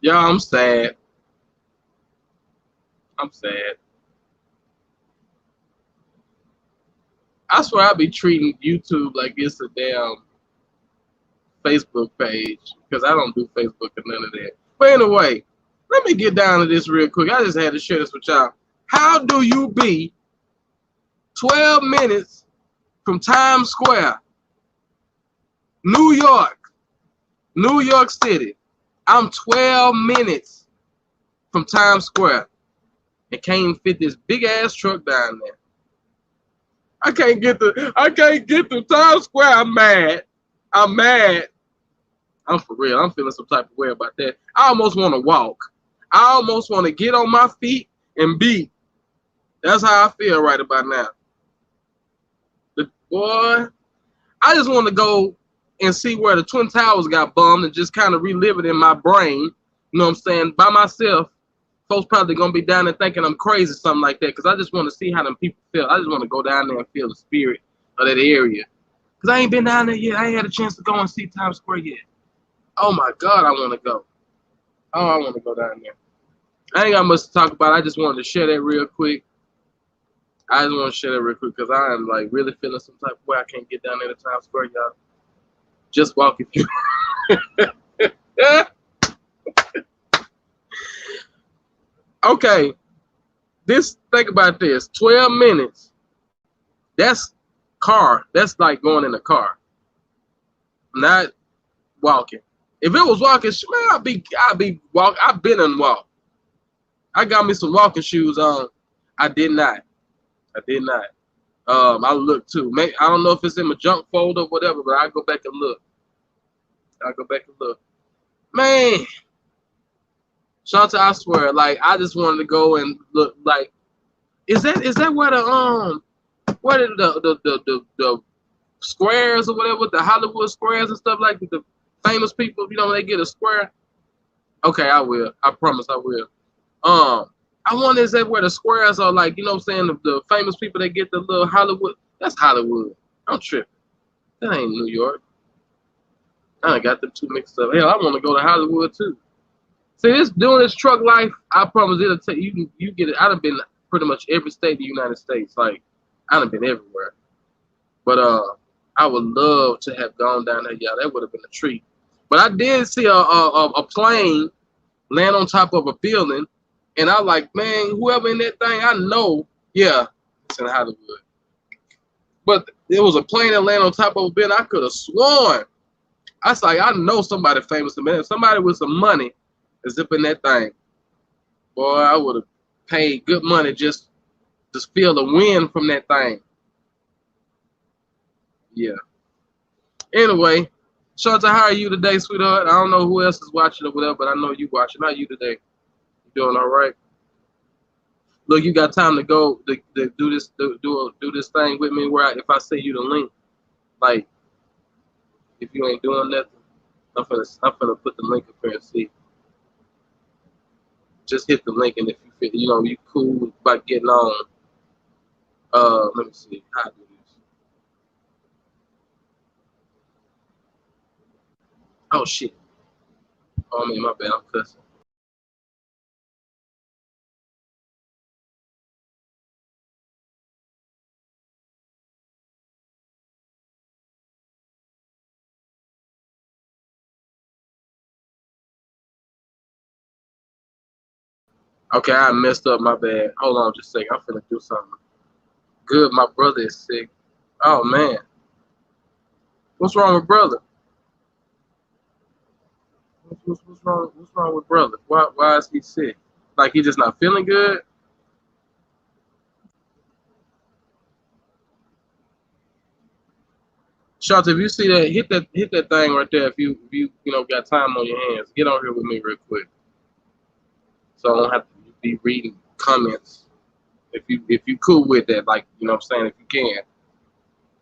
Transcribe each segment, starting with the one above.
Yeah, I'm sad. I'm sad. I swear I be treating YouTube like it's a damn Facebook page because I don't do Facebook or none of that. But anyway, let me get down to this real quick. I just had to share this with y'all. How do you be 12 minutes from Times Square, New York, New York City? I'm 12 minutes from Times Square and can't even fit this big ass truck down there. I can't get to Times Square. I'm mad. I'm mad. I'm for real. I'm feeling some type of way about that. I almost want to walk. I almost want to get on my feet and beat. That's how I feel right about now. The boy, I just want to go and see where the Twin Towers got bombed and just kind of relive it in my brain. You know what I'm saying? By myself. Folks probably gonna be down there thinking I'm crazy, something like that, because I just want to see how them people feel. I just want to go down there and feel the spirit of that area. Because I ain't been down there yet. I ain't had a chance to go and see Times Square yet. Oh my God, I want to go. Oh, I want to go down there. I ain't got much to talk about. I just wanted to share that real quick. I just want to share that real quick because I am like really feeling some type of way. I can't get down there to Times Square, y'all. Just walk if you. Okay, think about this. 12 minutes. That's car. That's like going in a car, not walking. If it was walking, man, I'd be walk. I've been and walk. I got me some walking shoes on. I did not. I did not. I looked too. I don't know if it's in my junk folder or whatever, but I go back and look. I go back and look. Man, Shanta, I swear, like I just wanted to go and look. Like, is that where the squares or whatever, the Hollywood squares and stuff like that, the famous people, you know, they get a square? Okay, I will. I promise I will. I wonder, is that where the squares are, like, you know what I'm saying, the famous people that get the little Hollywood? That's Hollywood. I'm tripping. That ain't New York. I got them two mixed up. Hell, I want to go to Hollywood too. See, doing this truck life, I promise it'll take you get it. I done been pretty much every state in the United States. Like, I done been everywhere. But I would love to have gone down there. Yeah, that would have been a treat. But I did see a plane land on top of a building, and I like, man, whoever in that thing, I know, yeah, it's in Hollywood. But it was a plane that landed on top of a building. I could have sworn. I was like, I know somebody famous. Man, somebody with some money is up in that thing. Boy, I would have paid good money just to feel the wind from that thing. Yeah. Anyway, Shanta, how are you today, sweetheart? I don't know who else is watching or whatever, but I know you watching. How are you today? You doing all right? Look, you got time to go to do this thing with me. Where if I send you the link, like if you ain't doing nothing, I'm gonna put the link up here and see. Just hit the link, and if you feel, you know, you cool about getting on. Let me see how to do this. Oh shit. Oh man, my bad. I'm cussing. Okay, I messed up. My bad. Hold on, just a second. I'm finna do something. Good. My brother is sick. Oh man, what's wrong with brother? What's wrong? What's wrong with brother? Why is he sick? Like he just not feeling good? Shots, if you see that, hit that thing right there. If you know got time on your hands, get on here with me real quick, so I don't have to be reading comments. If you cool with that, like you know what I'm saying, if you can,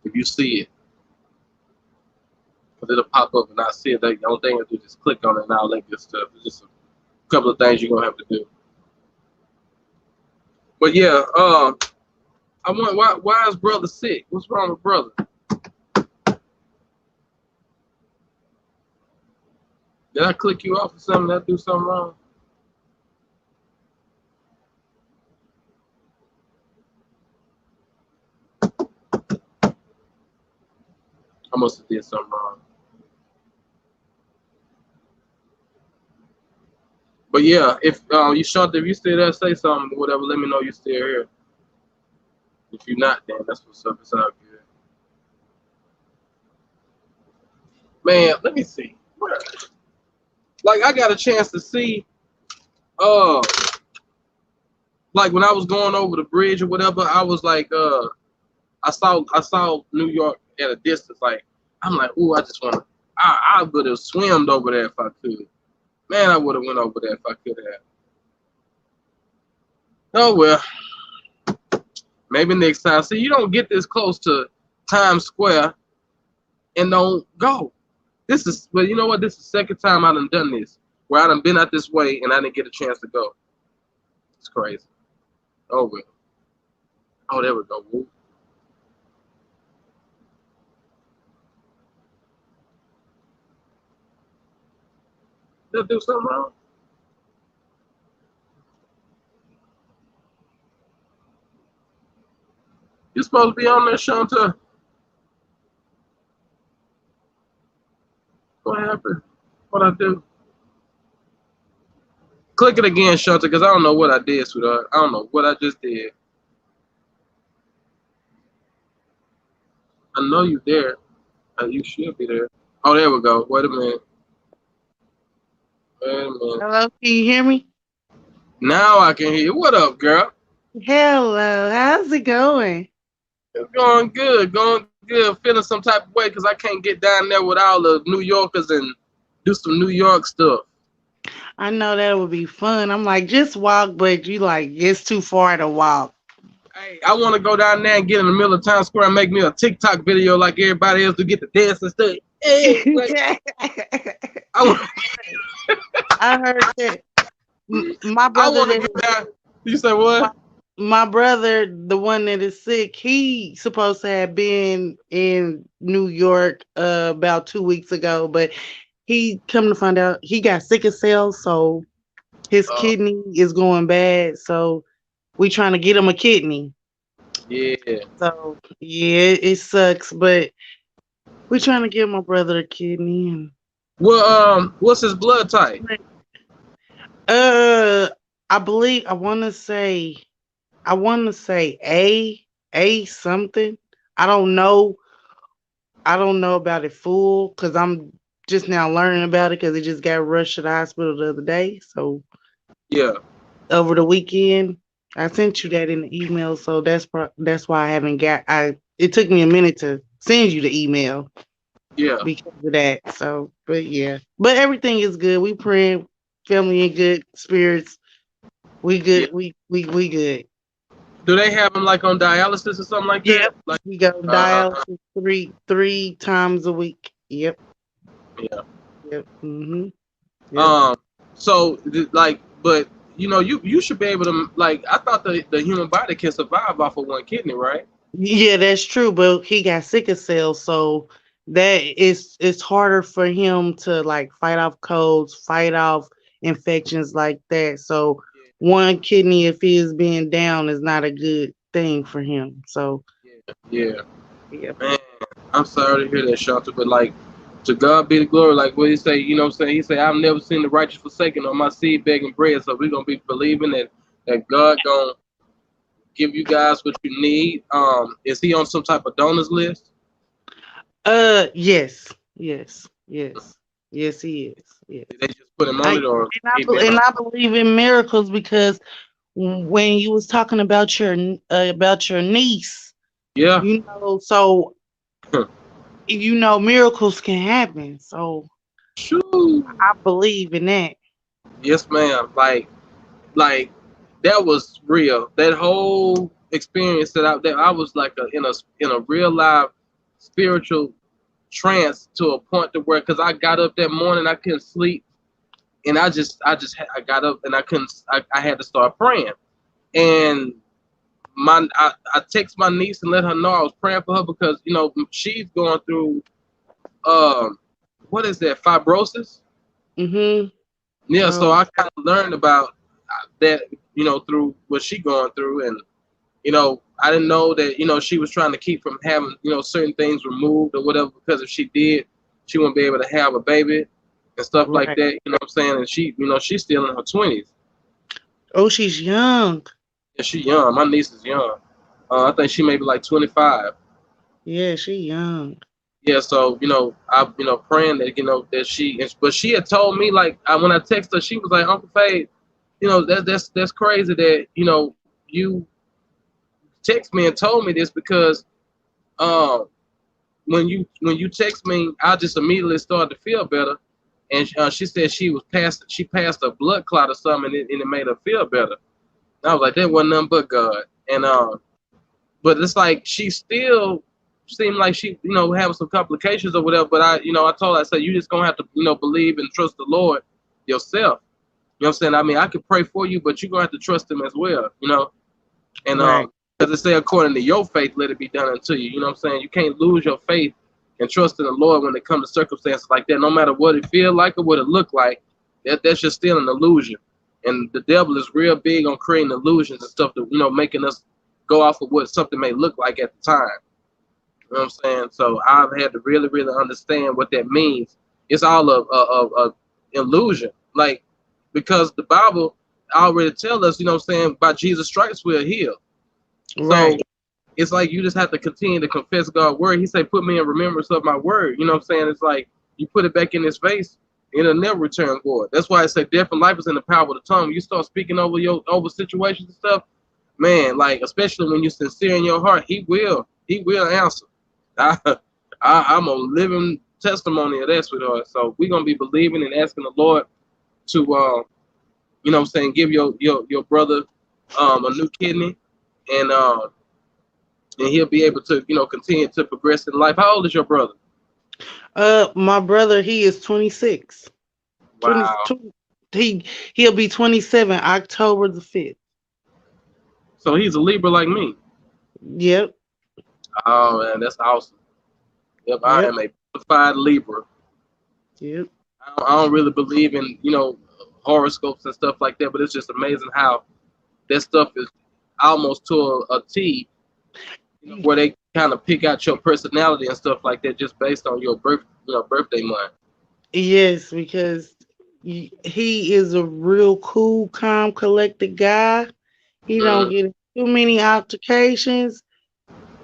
if you see it, because it'll pop up and I see it. The only thing I do is just click on it and I'll link this stuff. It's just a couple of things you're gonna have to do. But yeah, I want why is brother sick? What's wrong with brother? Did I click you off or something? Did I do something wrong? I must have did something wrong. But yeah, if you short, if you still there, say something, whatever. Let me know you still here. If you're not, then that's what's up. It's all good. Man, let me see. Like I got a chance to see, uh, like when I was going over the bridge or whatever, I was like, I saw New York at a distance. Like I'm like, ooh, I just wanna, I would have swimmed over there if I could. Man, I would have went over there if I could have. Oh well, maybe next time. See, you don't get this close to Times Square and don't go. This is, but you know what? This is the second time I done this, where I done been out this way and I didn't get a chance to go. It's crazy. Oh well. Oh, there we go. Woo. Did I do something wrong? You're supposed to be on there, Shanta. What happened? What I do? Click it again, Shanta, because I don't know what I did, sweetheart. I don't know what I just did. I know you there. You should be there. Oh, there we go. Wait a minute. Wait a minute. Hello, can you hear me? Now I can hear you. What up, girl? Hello, how's it going? It's going good. Going good. Feeling some type of way because I can't get down there with all the New Yorkers and do some New York stuff. I know that would be fun. I'm like, just walk, but you like, it's too far to walk. Hey, I want to go down there and get in the middle of Times Square and make me a TikTok video like everybody else to get the dance and stuff. Hey, like I want, I heard that my I brother want to that get down. You say my, what? my brother, the one that is sick, he supposed to have been in New York about 2 weeks ago, but he come to find out he got sickle cell, so his Uh, kidney is going bad. So we trying to get him a kidney. yeah. So yeah, it sucks, but we trying to give my brother a kidney. Well, what's his blood type? Uh, I believe I want to say A something. I don't know. I don't know about it full because I'm just now learning about it because it just got rushed to the hospital the other day. So Yeah, over the weekend, I sent you that in the email. So that's why I haven't got. I It took me a minute to send you the email yeah, because of that. So, but yeah, but everything is good. We praying, family in good spirits. We yeah. good. We good. Do they have him like on dialysis or something like that? Yep. Like, We go uh, dialysis three times a week. Yep. yeah. Yep. Yep. Um, so like, but you should be able to like. I thought the human body can survive off of one kidney, right? Yeah, that's true. But he got sickle cell, so that is it's harder for him to like fight off colds, fight off infections like that. So one kidney, if he is being down, is not a good thing for him. So Yeah, yeah. yeah. Man, I'm sorry to hear that, Shanta, but like, to God be the glory. Like what he say, you know what I'm saying? He say, I've never seen the righteous forsaken or my seed begging bread. So we're gonna be believing that God gonna give you guys what you need. Is he on some type of donors list? Yes, yes, he is. Yes. Did they just put him I on it, or he been and on? I believe in miracles because when you was talking about your niece, Yeah. so miracles can happen. So Shoo. I believe in that. Yes, ma'am. Like that was real. That whole experience that I was like in a real live spiritual trance to a point to where because I got up that morning I couldn't sleep and I got up and I had to start praying and I text my niece and let her know I was praying for her because she's going through um what is that, fibrosis. Mhm. Yeah, so Oh, I kind of learned about that, through what she going through, and I didn't know that she was trying to keep from having certain things removed or whatever, because if she did, she wouldn't be able to have a baby and stuff like right. that. You know what I'm saying? And she's still in her 20s. Oh, she's young. Yeah, she young. My niece is young. I think she may be like 25. Yeah, she young. Yeah, so I praying that that but she had told me, like, when I texted her, she was like, Uncle Fade, that's crazy that you text me and told me this, because um when you text me, I just immediately started to feel better, and she said she passed a blood clot or something, and it made her feel better. And I was like, that wasn't nothing but God. And but it's like she still seemed like she having some complications or whatever. But I told her, I said, you just gonna have to believe and trust the Lord yourself. You know what I'm saying? I mean, I can pray for you, but you're gonna have to trust Him as well. And Right. as I say, according to your faith, let it be done unto you. You know what I'm saying? You can't lose your faith and trust in the Lord when it comes to circumstances like that. No matter what it feel like or what it look like, that's just still an illusion. And the devil is real big on creating illusions and stuff, that making us go off of what something may look like at the time. You know what I'm saying? So I've had to really, really understand what that means. It's all a illusion, like, because the Bible already tell us, what I'm saying, by Jesus' stripes we're healed. So Right. it's like you just have to continue to confess God's word. He said, put me in remembrance of my word. You know what I'm saying? It's like you put it back in His face, it'll never return void. That's why I say death and life is in the power of the tongue. When you start speaking over situations and stuff, man, like, especially when you're sincere in your heart, He will answer. I, I'm a living testimony of that, sweetheart. So we're gonna be believing and asking the Lord to, what I'm saying, give your brother a new kidney, and he'll be able to continue to progress in life. How old is your brother? My brother, he is 26. 20, Wow. 20 he'll be 27 October the 5th. So he's a Libra like me. Yep. Oh man, that's awesome. Yep, I Yep. am a certified Libra. Yep. I don't really believe in horoscopes and stuff like that, but it's just amazing how that stuff is almost to a T. Where they kind of pick out your personality and stuff like that just based on your birthday month. Yes, because he is a real cool, calm, collected guy. He don't Mm, get in too many altercations,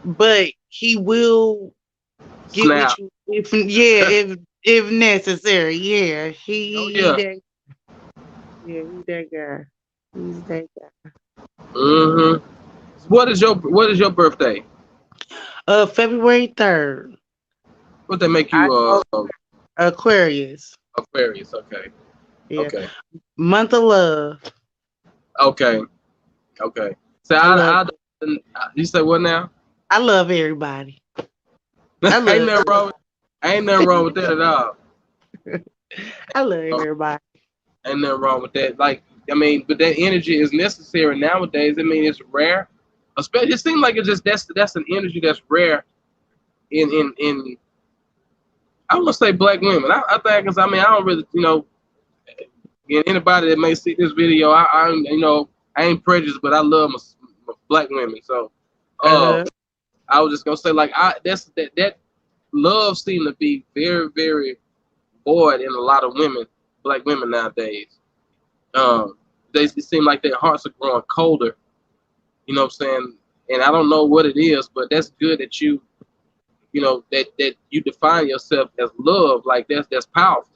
but he will get with snap. you if if necessary. Yeah, Oh he yeah. that yeah he that guy. He's that guy. Hmm. What is your birthday? February 3rd. What they make I you Aquarius. Aquarius? Okay. Yeah, Okay. month of love. Okay. Okay. So I love you say what now? I love everybody. I ain't love nothing wrong. Ain't nothing wrong with that at all. I love everybody. Ain't nothing wrong with that. Like, I mean, but that energy is necessary nowadays. I mean, it's rare. Especially, it seems like it's just that's an energy that's rare in I want to say black women. I think, because I mean, I don't really and anybody that may see this video, I ain't prejudiced, but I love my black women. So uh Uh-huh. I was just gonna say, like, that love seems to be very, very void in a lot of women, black women nowadays. Um, they seem like their hearts are growing colder. You know what I'm saying? And I don't know what it is, but that's good that that you define yourself as love. Like, that's powerful.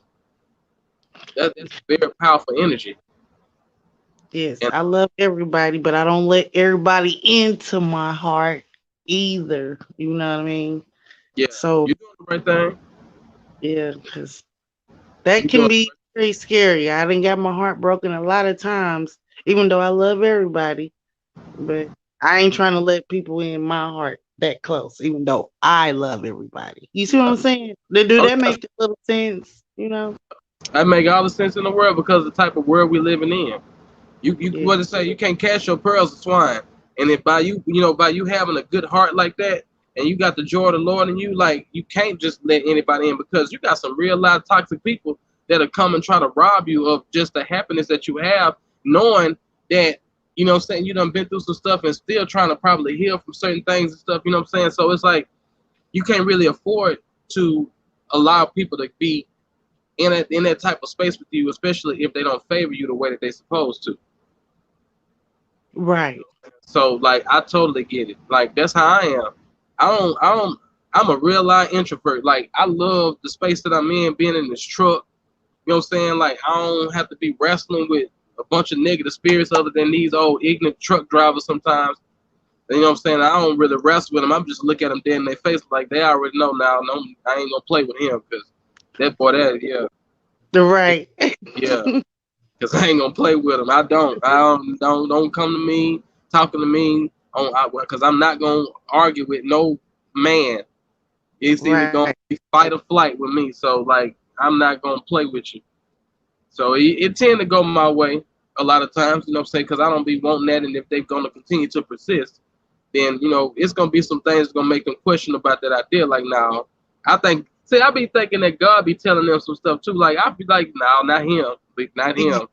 That's very powerful energy. Yes, And I love everybody, but I don't let everybody into my heart either. You know what I mean? yeah, So you're doing the right thing. yeah, because that You're can doing be very scary. I done got my heart broken a lot of times, even though I love everybody. But I ain't trying to let people in my heart that close, even though I love everybody. You see what I'm saying? Do oh that yeah, make a little sense? You know? that make all the sense in the world, because of the type of world we living in. You Yeah. what to say? You can't cast your pearls to swine. And if by you having a good heart like that, and you got the joy of the Lord in you, like, you can't just let anybody in, because you got some real live toxic people that'll come and try to rob you of just the happiness that you have, knowing that, you know what I'm saying, you done been through some stuff and still trying to probably heal from certain things and stuff, you know what I'm saying? So it's like you can't really afford to allow people to be in that type of space with you, especially if they don't favor you the way that they supposed to. Right. So like I totally get it. Like that's how I am. I don't I'm a real life introvert. Like I love the space that I'm in, being in this truck. You know what I'm saying? Like I don't have to be wrestling with a bunch of negative spirits other than these old ignorant truck drivers sometimes. You know what I'm saying? I don't really wrestle with them. I'm just look at them dead in their face like they already know now. No, I ain't gonna play with him because that boy, that Right. yeah, because I ain't gonna play with him. I don't come to me talking to me on because I'm not gonna argue with no man. It's either Right. gonna be fight or flight with me. So like I'm not gonna play with you. So it tend to go my way a lot of times. You know what I'm saying? Because I don't be wanting that, and if they're gonna continue to persist, then it's gonna be some things gonna make them question about that idea. Like now, I think. See, I be thinking that God be telling them some stuff too. Like I be like, no, not him, not him,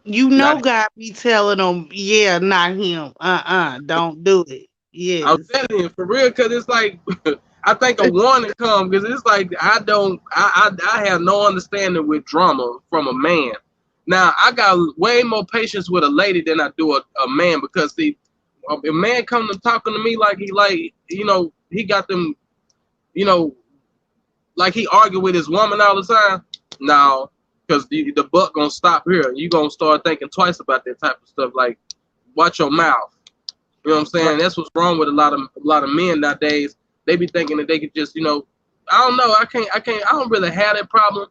You not know him. God be telling them, yeah, not him. Don't do it. I'm Yes. telling you for real, cause it's like I think a warning come because it's like I have no understanding with drama from a man. Now I got way more patience with a lady than I do a man because see, a man come to talking to me like he got them you know like he argue with his woman all the time. No, because the buck gonna stop here. You gonna start thinking twice about that type of stuff. Like watch your mouth. You know what I'm Right. saying? That's what's wrong with a lot of men nowadays. They be thinking that they could just, I don't know. I don't really have that problem,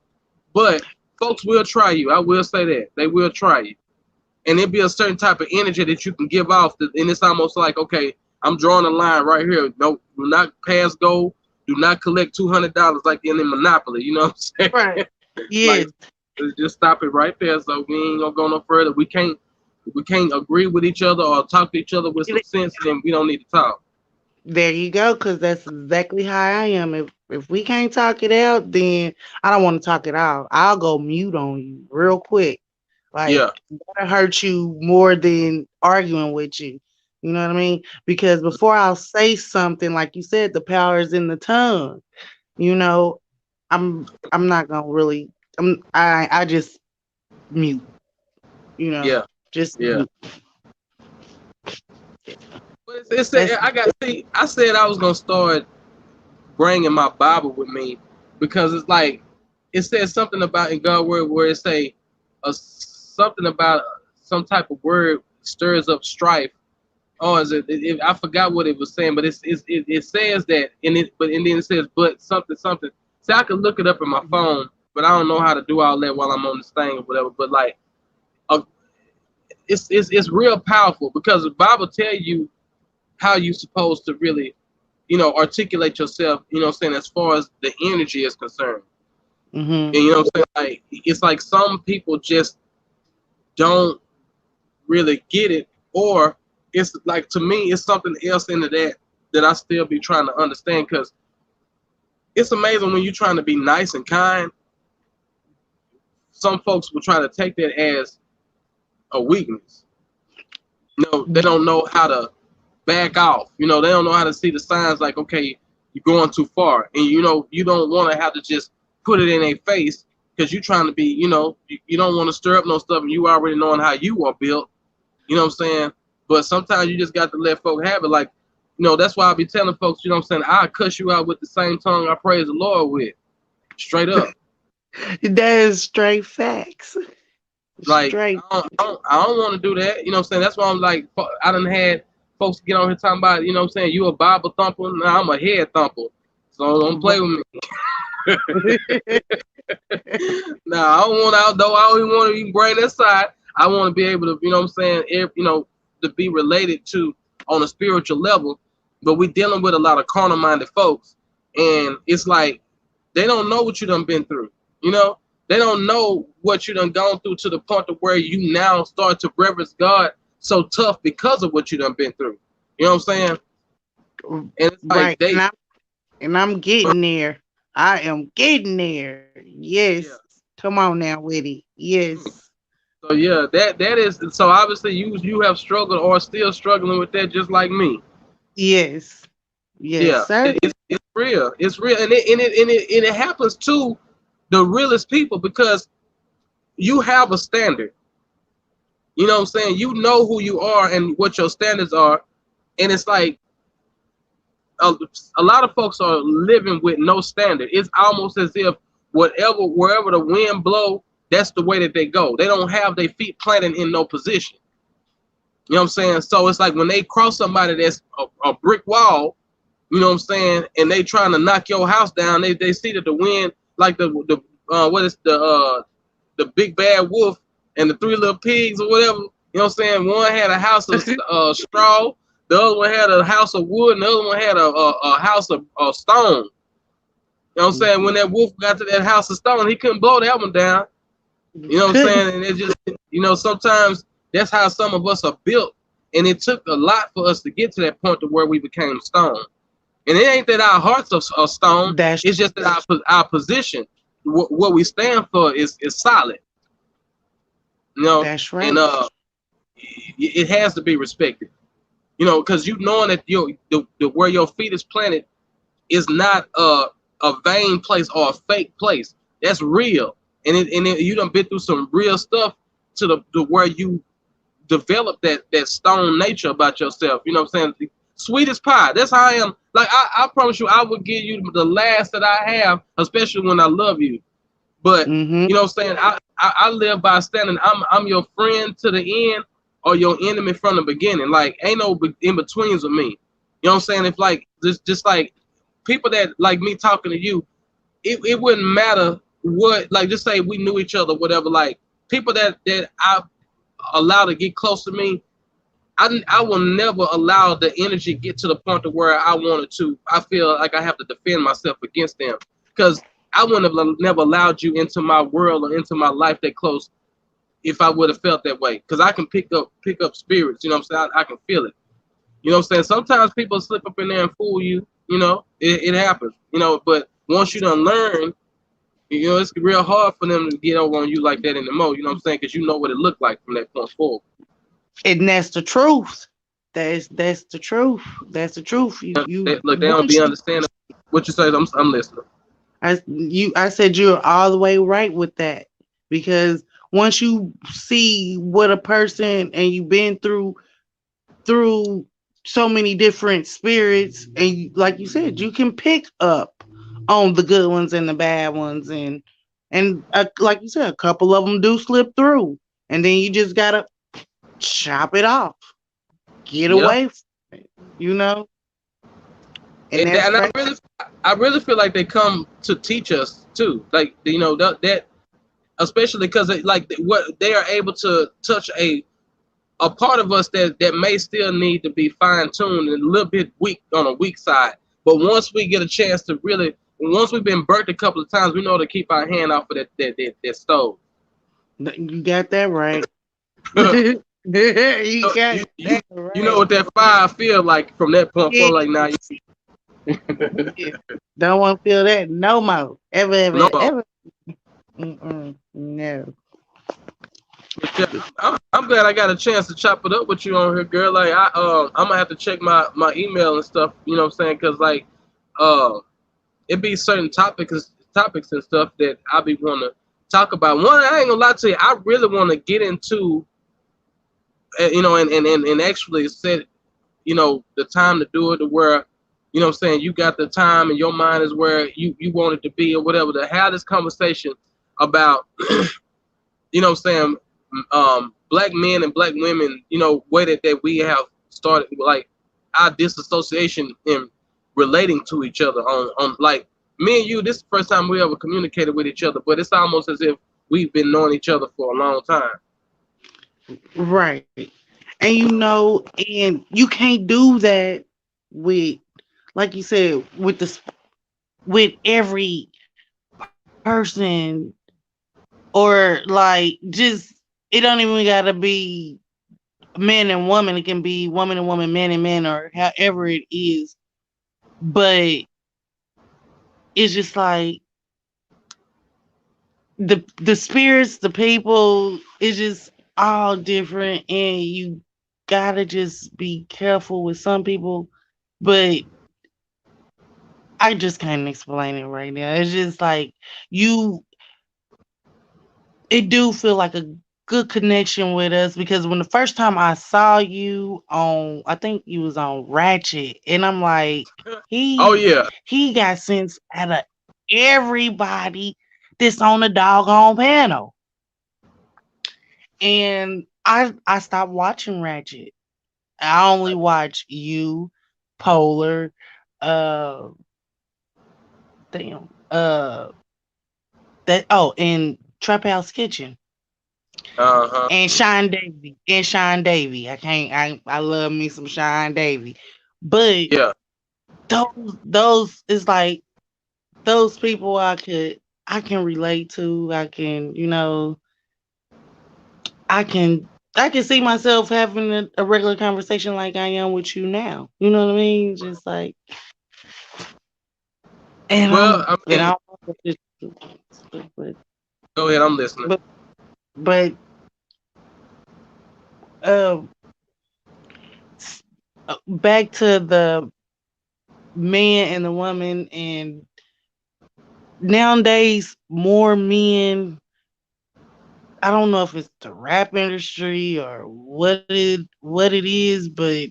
but folks will try you. I will say that they will try you, and it'll be a certain type of energy that you can give off, and it's almost like, okay, I'm drawing a line right here. No, do not pass go. Do not collect $200 like in Monopoly. You know what I'm Right. saying? Like Yes. just stop it right there. So we ain't gonna go no further. We can't agree with each other or talk to each other with some sense, then we don't need to talk. There you go, because that's exactly how I am. If we can't talk it out, then I don't want to talk it out. I'll go mute on you real quick. Like Yeah, that'll hurt you more than arguing with you. You know what I mean? Because before I'll say something, like you said, the power is in the tongue. You know, I'm not gonna really I just mute, you know. yeah, Just yeah. mute. But it's That's I said I was gonna start bringing my Bible with me because it's like it says something about in God word where it say something about some type of word stirs up strife. Oh, I forgot what it was saying, but it says that and then it says but something something. See, I can look it up in my phone, but I don't know how to do all that while I'm on this thing or whatever. But like, uh, it's real powerful because the Bible tell you how you supposed to really articulate yourself, what I'm saying, as far as the energy is concerned. mm-hmm. And what I'm saying, like it's like some people just don't really get it, or it's like to me it's something else into that I still be trying to understand because it's amazing when you're trying to be nice and kind, some folks will try to take that as a weakness. They don't know how to back off. They don't know how to see the signs like, okay, you're going too far. And you don't want to have to just put it in their face because you're trying to be, you don't want to stir up no stuff and you already knowing how you are built. You know what I'm saying? But sometimes you just got to let folk have it. Like, that's why I be telling folks, you know what I'm saying, I cuss you out with the same tongue I praise the Lord with. Straight up. That is straight facts. Like Straight. I don't want to do that. You know what I'm saying? That's why I'm like I done had folks get on here talking about, what I'm saying, you a Bible thumper. Now I'm a head thumper. So don't play with me. Now I don't want out though. I don't even want to even bring that side. I want to be able to, what I'm saying, to be related to on a spiritual level. But we dealing with a lot of carnal minded folks, and it's like they don't know what you done been through. They don't know what you done gone through to the point of where you now start to reverence God so tough because of what you done been through. You know what I'm saying? And it's like Right. And I'm getting there. I am getting there. Yes. yeah. Come on now with it. Yes. So yeah, that is so obviously you have struggled or still struggling with that just like me. Yes. Yes, Yeah, sir. it's real. It's real, and it happens to the realest people because you have a standard. You know what I'm saying? You know who you are and what your standards are, and it's like a, a lot of folks are living with no standard. It's almost as if wherever the wind blow, that's the way that they go. They don't have their feet planted in no position. You know what I'm saying? So it's like when they cross somebody that's a brick wall, you know what I'm saying, and they trying to knock your house down, they see that the wind, like what is the big bad wolf and the three little pigs or whatever. You know what I'm saying? One had a house of straw, the other one had a house of wood, and the other one had a house of stone. You know what I'm saying? When that wolf got to that house of stone, he couldn't blow that one down. You know what I'm Couldn't. saying? And it just, sometimes that's how some of us are built. And it took a lot for us to get to that point to where we became stone. And it ain't that our hearts are stone. That's It's just that our position, what we stand for, is solid. You know, that's and right. it has to be respected. You know, because knowing that the where your feet is planted is not a vain place or a fake place. That's real, and you done been through some real stuff to where you develop that stone nature about yourself. You know what I'm saying? Sweet as pie. That's how I am. Like I promise you, I would give you the last that I have, especially when I love you. But Mm-hmm. you know what I'm saying? I live by standing. I'm your friend to the end or your enemy from the beginning. Like ain't no in betweens with me. You know what I'm saying? If like just like people that like me talking to you, it wouldn't matter what, like just say we knew each other, whatever. Like people that I allow to get close to me, I will never allow the energy get to the point to where I wanted to. I feel like I have to defend myself against them because I wouldn't have never allowed you into my world or into my life that close if I would have felt that way. Because I can pick up spirits. You know what I'm saying? I can feel it. You know what I'm saying? Sometimes people slip up in there and fool you. You know, it happens. You know, but once you done learn, it's real hard for them to get over on you like that anymore. You know what I'm saying? Because you know what it looked like from that point forward. And that's the truth. That's the truth. That's the truth. You Look, they don't once be understanding what you say. I'm listening. I said you're all the way right with that because once you see what a person and you've been through so many different spirits and like you said you can pick up on the good ones and the bad ones and like you said a couple of them do slip through and then you just gotta chop it off, get Yeah, away from it, you know, and and, that's and crazy. I really feel like they come to teach us too. Like that especially because like what they are able to touch a part of us that may still need to be fine tuned and a little bit weak on a weak side. But once we get a chance to really, once we've been burnt a couple of times, we know to keep our hand off of that stove. You got that right. you, You got you that you know right. what that fire feel like from that point Yeah, forward. Like now, yeah. Don't want to feel that no more. Ever, no ever, more. ever. Mm-mm, no. But yeah, I'm glad I got a chance to chop it up with you on here, girl. Like I'm gonna have to check my email and stuff. You know what I'm saying? Cause like uh, it be certain topics and stuff that I be want to talk about. One, I ain't gonna lie to you, I really want to get into, and actually set, the time to do it to where, you know what I'm saying, you got the time and your mind is where you want it to be or whatever, to have this conversation about, you know what I'm saying, black men and black women, way that we have started, like our disassociation in relating to each other on like me and you, this is the first time we ever communicated with each other, but it's almost as if we've been knowing each other for a long time. Right. And and you can't do that with, like you said, with every person or like just it don't even gotta be man and woman. It can be woman and woman, man and man, or however it is. But it's just like the spirits, the people, it's just all different, and you gotta just be careful with some people. But I just can't explain it right now. It's just like you, it do feel like a good connection with us because when the first time I saw you on, I think you was on Ratchet, and I'm like, Oh he yeah. he got sense out of everybody that's on the doggone panel. And I stopped watching Ratchet. I only watch you, Polar, uh, damn, that and Trap House Kitchen Uh huh. and Shine Davy. I love me some Shine Davy, but Yeah. those is like those people I can relate to. I can see myself having a regular conversation like I am with you now. You know what I mean? Just like, and Well, I mean, I'm, but, go ahead. I'm listening. but, but, uh, back to the man and the woman, and nowadays more men. I don't know if it's the rap industry or what it is, but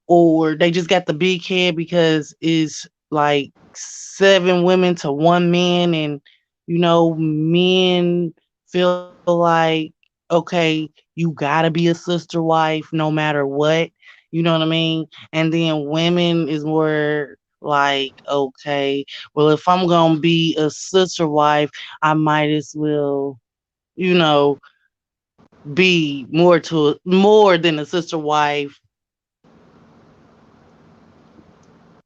or they just got the big head because it's like seven women to one man, and men feel like, okay, you gotta be a sister wife no matter what, you know what I mean? And then women is more like, okay, well, if I'm gonna be a sister wife, I might as well, you know, be more than a sister wife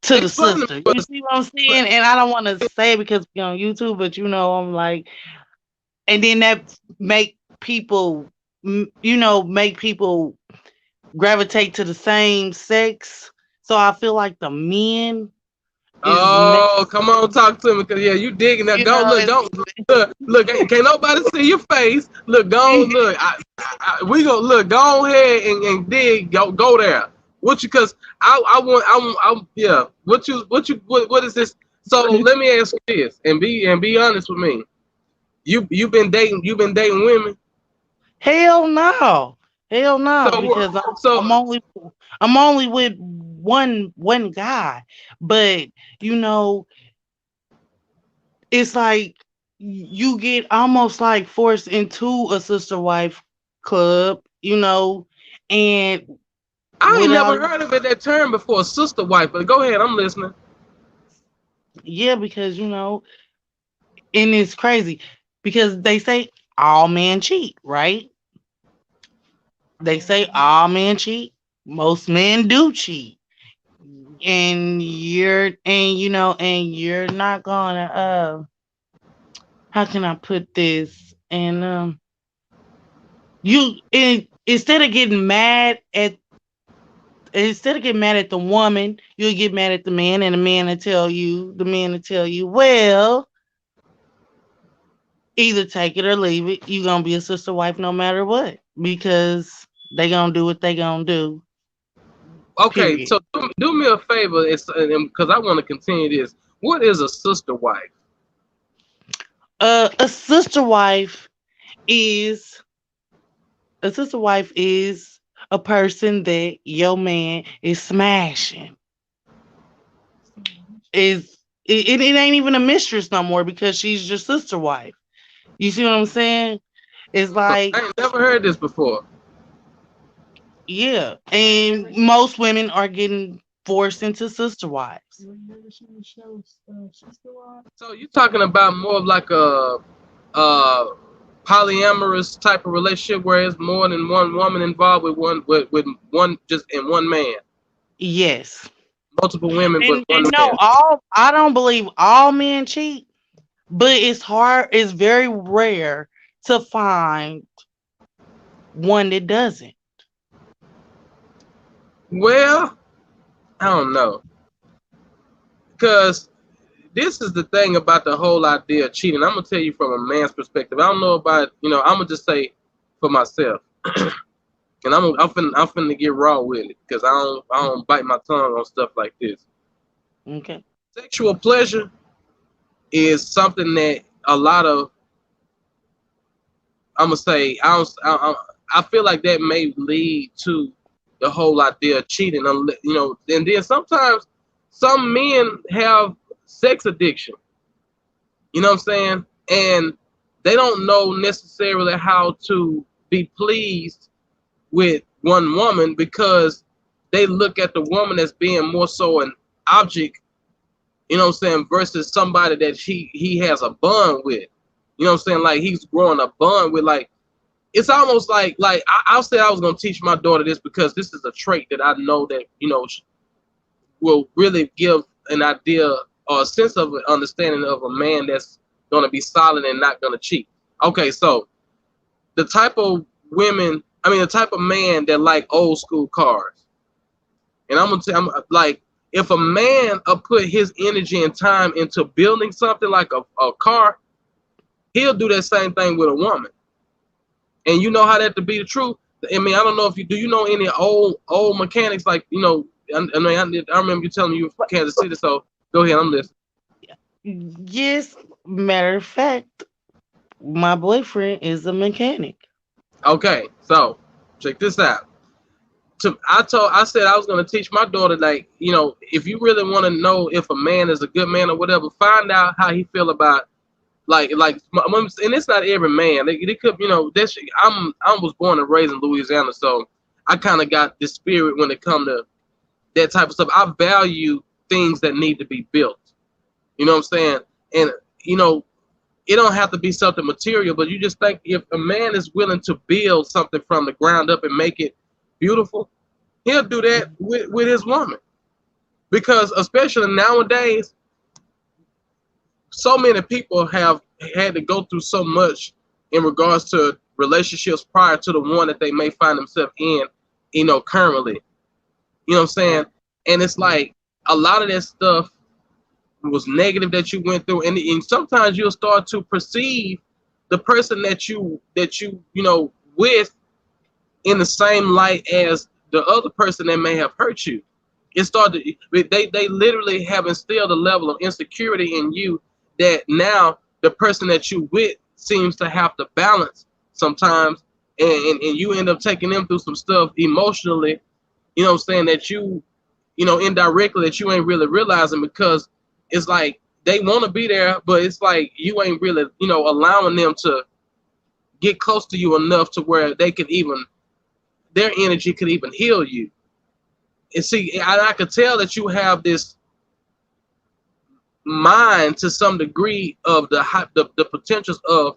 to the Explain to me sister. You see what I'm saying? And I don't want to say it because we on YouTube, but I'm like, and then that make people, make people gravitate to the same sex. So I feel like the men is, Oh, come on, talk to me, cause yeah, you digging that. you Go know, look, don't look. Can't nobody see your face. Look, go on, look. We go look. Go ahead and dig. Go there. What you? Cause I want. Yeah. What is this? So let me ask you this, and be honest with me. You been dating. You been dating women. hell no, hell no, So because so I'm only with one guy, but you know it's like you get almost like forced into a sister wife club, and I ain't without, never heard of it that term before, sister wife. But go ahead, I'm listening. yeah, because and it's crazy because they say all men cheat, right? They say all men cheat. Most men do cheat. And you're not gonna how can I put this? And instead of getting mad at the woman, you'll get mad at the man, and the man will tell you, well, either take it or leave it. You gonna be a sister wife no matter what, because they gonna do what they gonna do. Okay, Period. so do me a favor, it's because I want to continue this. What is a sister wife? A is sister wife is a person that your man is smashing. It ain't even a mistress no more because she's your sister wife. You see what I'm saying? It's like, I ain't never heard this before. yeah, and most women are getting forced into sister wives. So you talking about more of like a uh polyamorous type of relationship where it's more than one woman involved with one just in one man, Yes, multiple women but one and no, man. all I don't believe all men cheat, but it's hard. It's very rare to find one that doesn't. Well, I don't know, cause this is the thing about the whole idea of cheating. I'm gonna tell you from a man's perspective. I don't know about, I'm gonna just say for myself, and I'm finna get raw with it because I don't bite my tongue on stuff like this. Okay. Sexual pleasure is something that a lot of, I'm gonna say, I feel like that may lead to the whole idea of cheating. And then sometimes some men have sex addiction. You know what I'm saying? And they don't know necessarily how to be pleased with one woman because they look at the woman as being more so an object, you know what I'm saying, versus somebody that he has a bond with. You know what I'm saying? Like he's growing a bond with. Like it's almost like I'll say I was gonna teach my daughter this because this is a trait that I know that will really give an idea or a sense of an understanding of a man that's gonna be solid and not gonna cheat. Okay, so the type of the type of man that like old school cars, and I'm gonna tell, I'm like, if a man put his energy and time into building something like a car, he'll do that same thing with a woman. And you know how that to be the truth. I mean, I don't know if you do. You know any old mechanics like I remember you telling me you were from Kansas City. So go ahead, I'm listening. Yes, matter of fact, my boyfriend is a mechanic. Okay, so check this out. I said I was gonna teach my daughter, like, if you really want to know if a man is a good man or whatever, find out how he feel about and it's not every man. They could, that's I was born and raised in Louisiana, so I kind of got this spirit when it come to that type of stuff. I value things that need to be built. You know what I'm saying? And you know, it don't have to be something material, but you just think if a man is willing to build something from the ground up and make it beautiful, he'll do that with his woman. Because especially nowadays, so many people have had to go through so much in regards to relationships prior to the one that they may find themselves in, currently. You know what I'm saying? And it's like a lot of that stuff was negative that you went through, and sometimes you'll start to perceive the person that you with in the same light as the other person that may have hurt you. It started. They literally have instilled a level of insecurity in you that now the person that you with seems to have to balance sometimes, and you end up taking them through some stuff emotionally. You know what I'm saying, that indirectly, that you ain't really realizing, because it's like they want to be there, but it's like you ain't really allowing them to get close to you enough to where they can even their energy could even heal you. And see, I could tell that you have this mind to some degree of the potentials of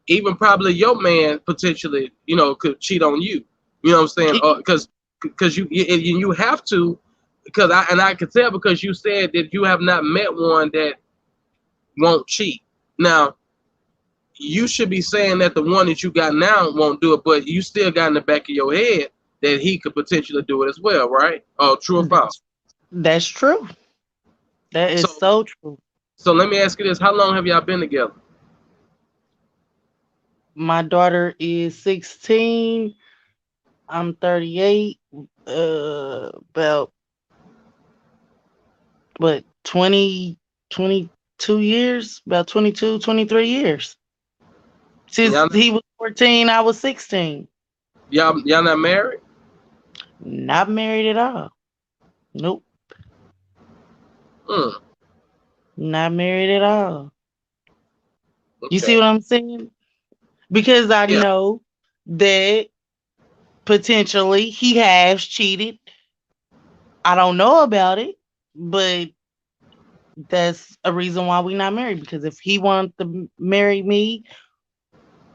even probably your man potentially, could cheat on you. You know what I'm saying? Because you have to, because I could tell because you said that you have not met one that won't cheat. Now, you should be saying that the one that you got now won't do it, but you still got in the back of your head that he could potentially do it as well, right? Oh, true or false? That's true. That is So, so true. so let me ask you this: how long have y'all been together? My daughter is 16. I'm 38. About what 22 years? About 22, 23 years. Since Y'all, he was 14, I was 16. y'all not married? Not married at all. Nope. Hmm. Not married at all. You see Okay. what I'm saying? Because I Yeah. know that potentially he has cheated. I don't know about it, but that's a reason why we not married. Because if he wanted to marry me,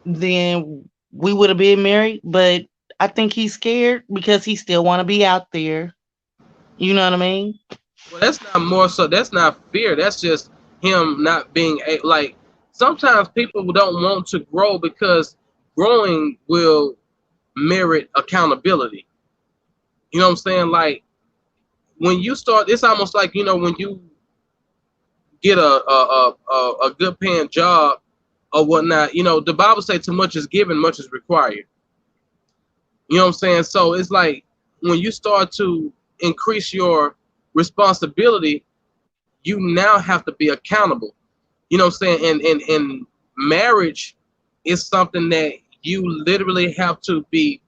then we would have been married. But I think he's scared because he still want to be out there. You know what I mean? Well, that's not more so. That's not fear. That's just him not being like. Sometimes people don't want to grow because growing will merit accountability. You know what I'm saying? Like when you start, it's almost like when you get a good paying job or whatnot. You know, the Bible says too much is given, much is required. You know what I'm saying? So it's like when you start to increase your responsibility, you now have to be accountable. You know what I'm saying? And marriage is something that you literally have to be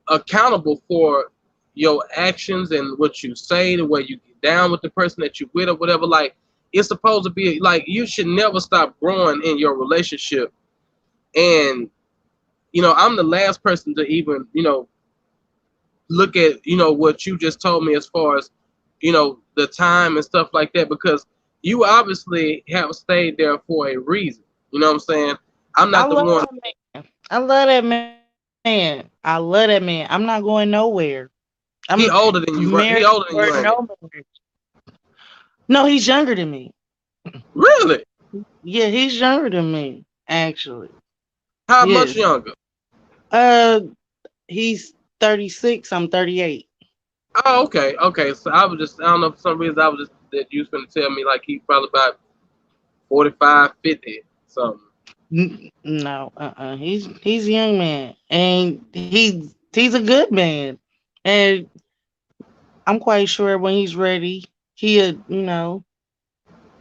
accountable for your actions and what you say, the way you get down with the person that you with or whatever. Like it's supposed to be like you should never stop growing in your relationship. And you know, I'm the last person to even, you know, look at, you know, what you just told me as far as, you know, the time and stuff like that, because you obviously have stayed there for a reason. You know what I'm saying? I'm I not the love one. that man. I love that man. I love that man. I'm not going nowhere. I'm He older than you, married right? He for older than no you, ain't it? marriage. No, he's younger than me. Really? Yeah, he's younger than me, actually. How much Yes. younger? Uh, he's 36. I'm 38. Oh, okay, okay. So I was just, I don't know, for some reason I was just that you was gonna tell me like he probably about 45, 50, something. No, he's a young man, and he's a good man, and I'm quite sure when he's ready, he'll.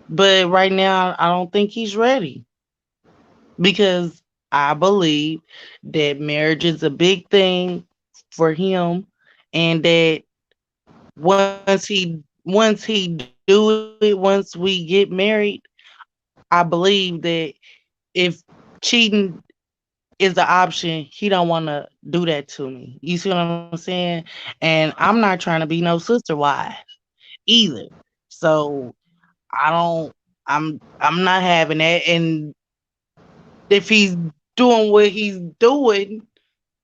But right now, I don't think he's ready because I believe that marriage is a big thing for him, and that once he do it, once we get married, I believe that if cheating is the option, he don't want to do that to me. You see what I'm saying? And I'm not trying to be no sister wife either. So I don't. I'm not having that. And if he's doing what he's doing,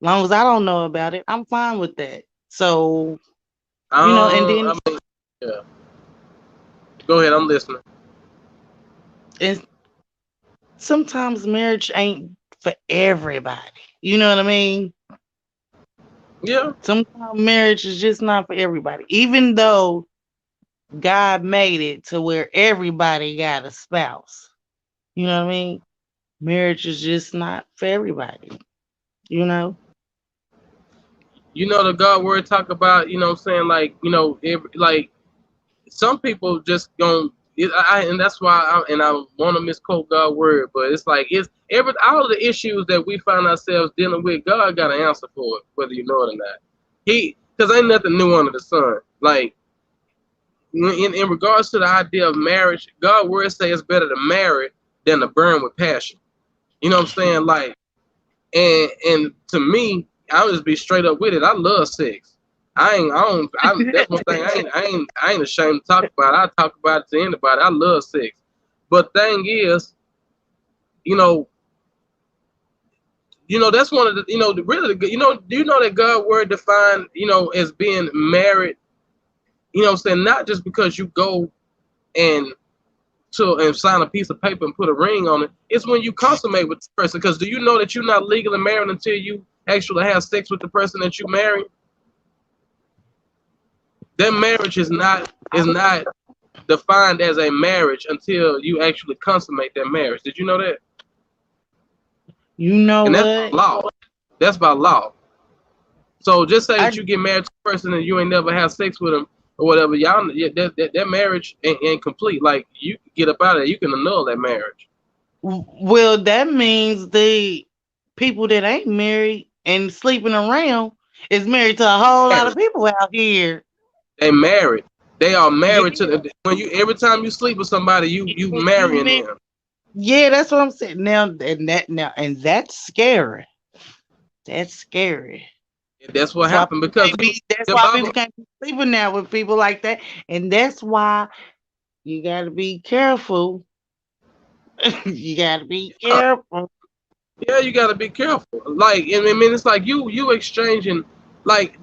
long as I don't know about it, I'm fine with that. So and then I mean, yeah. Go ahead, I'm listening. and sometimes marriage ain't for everybody. You know what I mean? Yeah, Sometimes marriage is just not for everybody. Even though God made it to where everybody got a spouse. You know what I mean? Marriage is just not for everybody. You know? you know the God word talk about, you know what I'm saying, like, you know, like some people just don't. And that's why I want to misquote God word, but it's like it's every all of the issues that we find ourselves dealing with. God got an answer for it, whether you know it or not. He because ain't nothing new under the sun. Like in regards to the idea of marriage, God word say it's better to marry than to burn with passion. You know what I'm saying? Like and to me, I'll just be straight up with it. I love sex. I don't, that's one thing I ain't ashamed to talk about. I talk about it to anybody. I love sex. But thing is, you know, that's one of the, really, do you know that God word defined, as being married, what I'm saying, not just because you go and and sign a piece of paper and put a ring on it. It's when you consummate with the person. Because do you know that you're not legally married until you actually have sex with the person that you marry? That marriage is not defined as a marriage until you actually consummate that marriage. Did you know that? You know And that's by what? law. That's by law. So just say I that you get married to a person and you ain't never have sex with them or whatever, y'all, that marriage ain't complete. Like you can get up out of there, you can annul that marriage. well, that means the people that ain't married and sleeping around is married to a whole lot of Married. people out here. They married. They are Yeah, married to the when you every time you sleep with somebody, you you marrying mean, them. yeah, that's what I'm saying. And that's scary. That's scary. And that's what happened because That's the why people Bible. can't be sleeping now with people like that. And that's why you gotta be careful. You gotta be Yeah, careful. yeah, you gotta be careful. Like I mean, it's like you exchanging like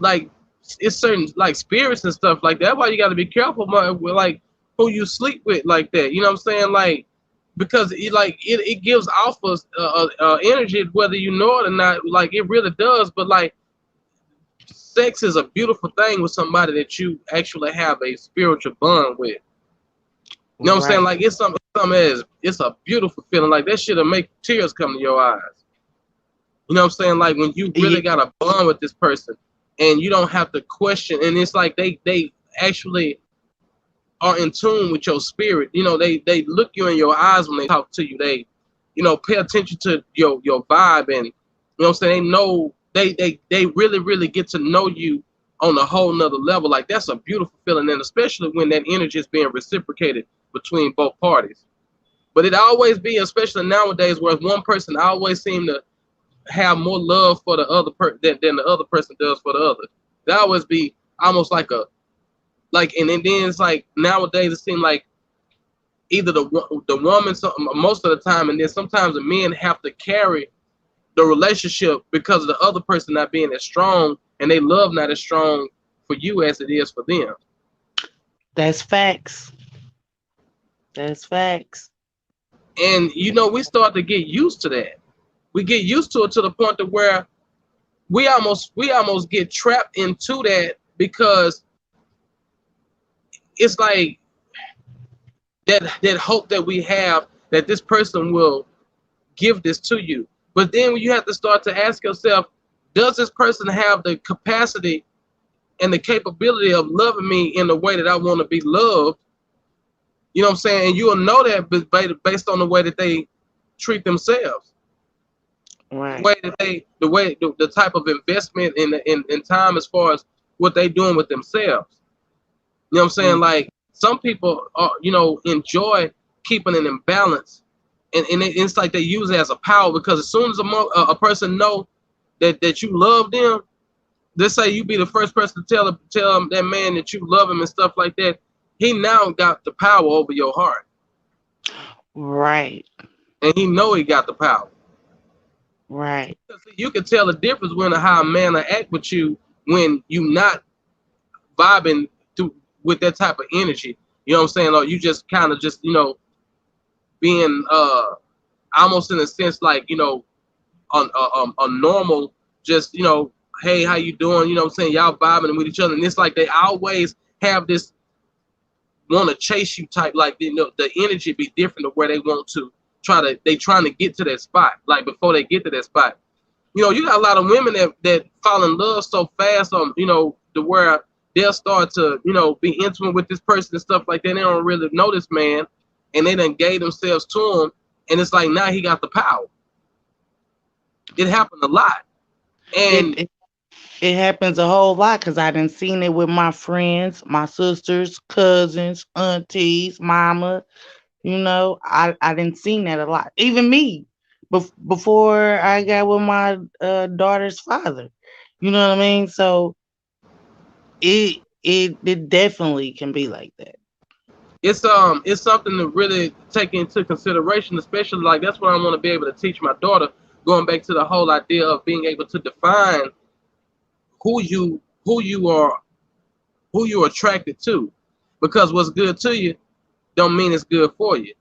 it's certain like spirits and stuff like that. That's why you gotta be careful, man, with like who you sleep with like that. You know what I'm saying? Like because it gives off us energy whether you know it or not. Like it really does. But like sex is a beautiful thing with somebody that you actually have a spiritual bond with. You know what I'm saying? Right. Like it's something as it's a beautiful feeling. Like that shit'll make tears come to your eyes. You know what I'm saying? Like when you Yeah, really got a bond with this person and you don't have to question, and it's like they actually are in tune with your spirit. You know, they look you in your eyes when they talk to you. They, pay attention to your vibe, and you know what I'm saying. They know they really get to know you on a whole nother level. Like that's a beautiful feeling, and especially when that energy is being reciprocated between both parties. But it always be, especially nowadays, where one person always seem to have more love for the other than the other person does for the other. It always be almost like a and then it's like nowadays it seems like either the woman most of the time, and then sometimes the men have to carry the relationship because of the other person not being as strong, and they love not as strong for you as it is for them. that's facts. That's facts. And we start to get used to that. We get used to it to the point to where we almost get trapped into that because it's like that hope that we have that this person will give this to you. But then you have to start to ask yourself, does this person have the capacity and the capability of loving me in the way that I want to be loved? You know what I'm saying? And you'll know that based on the way that they treat themselves, the Right. way that the type of investment in time as far as what they doing with themselves. You know what I'm saying? Mm. Like some people are, enjoy keeping it in balance, and it's like they use it as a power because as soon as a person know that you love them, let's say you be the first person to tell that man that you love him and stuff like that, he now got the power over your heart, Right. and he know he got the power. Right. You can tell the difference when how a man will act with you when you not vibing with that type of energy. You know what I'm saying? Or you just kind of just being almost in a sense like a normal, just hey, how you doing? You know what I'm saying? Y'all vibing with each other, and it's like they always have this want to chase you type, like the energy be different to where they want to trying to get to that spot, like before they get to that spot. You got a lot of women that fall in love so fast, to where they'll start to be intimate with this person and stuff like that. They don't really know this man, and they done gave themselves to him, and it's like now he got the power. It happened a lot. It, And it it happens a whole lot because I done seen it with my friends, my sisters, cousins, aunties, mama. I didn't seen that a lot. Even me, before I got with my daughter's father. You know what I mean? So it definitely can be like that. it's something to really take into consideration, especially like that's what I want to be able to teach my daughter, going back to the whole idea of being able to define who you are, who you're attracted to, because what's good to you don't mean it's good for you.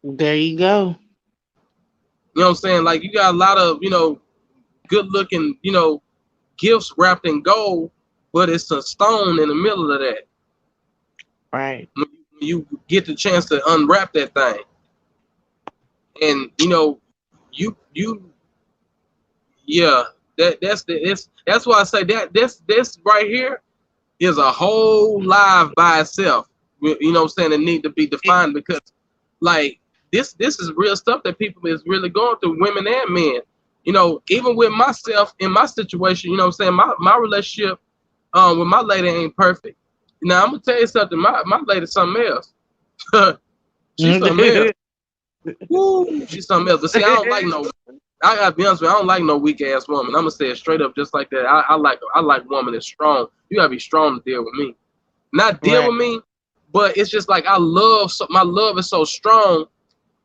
There you go. You know what I'm saying? Like you got a lot of good looking gifts wrapped in gold, but it's a stone in the middle of that. Right. When you get the chance to unwrap that thing, and you yeah, that's why I say that this right here is a whole live by itself. You know what I'm saying? It need to be It, defined because like this is real stuff that people is really going through, women and men. Even with myself in my situation, you know what I'm saying? My relationship with my lady ain't perfect. Now I'm gonna tell you something, my lady's something else. She's something else. Woo, she's something else. But see, I don't like no. I gotta be honest with you, I don't like no weak ass woman. I'm gonna say it straight up, just like that. I like woman that's strong. You gotta be strong to deal with me. Not deal right. with me, but it's just like my love is so strong,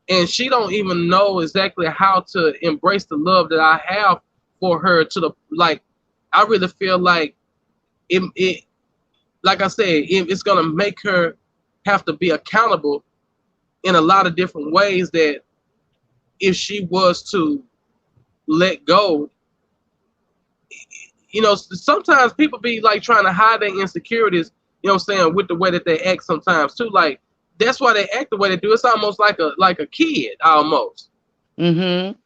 and she don't even know exactly how to embrace the love that I have for her. To the like, I really feel like it like I said, it's gonna make her have to be accountable in a lot of different ways. That if she was to let go, sometimes people be like trying to hide their insecurities, you know what I'm saying, with the way that they act sometimes too. Like that's why they act the way they do. It's almost like a kid, almost. Mhm.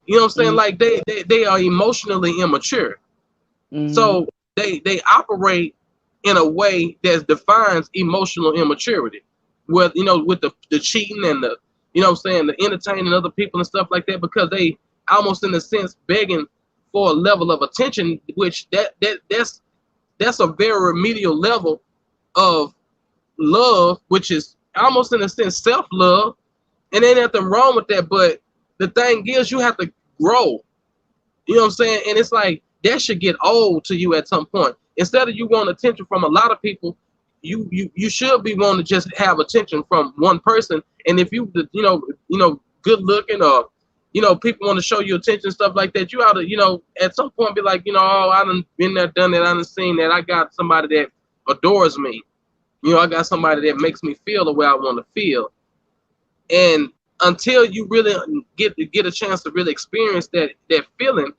You know what I'm saying? Mhm. Like they are emotionally immature. Mhm. So they operate in a way that defines emotional immaturity. With with the cheating and the what I'm saying, the entertaining other people and stuff like that, because they almost in a sense begging for a level of attention, which that's a very remedial level of love, which is almost in a sense self love, and ain't nothing wrong with that. But the thing is, you have to grow. You know what I'm saying? And it's like that should get old to you at some point. Instead of you wanting attention from a lot of people, you should be wanting to just have attention from one person. And if good looking, or people want to show you attention, stuff like that, you ought to at some point be like, oh, I done been there, done that, I done seen that. I got somebody that adores me. I got somebody that makes me feel the way I want to feel. And until you really get a chance to really experience that feeling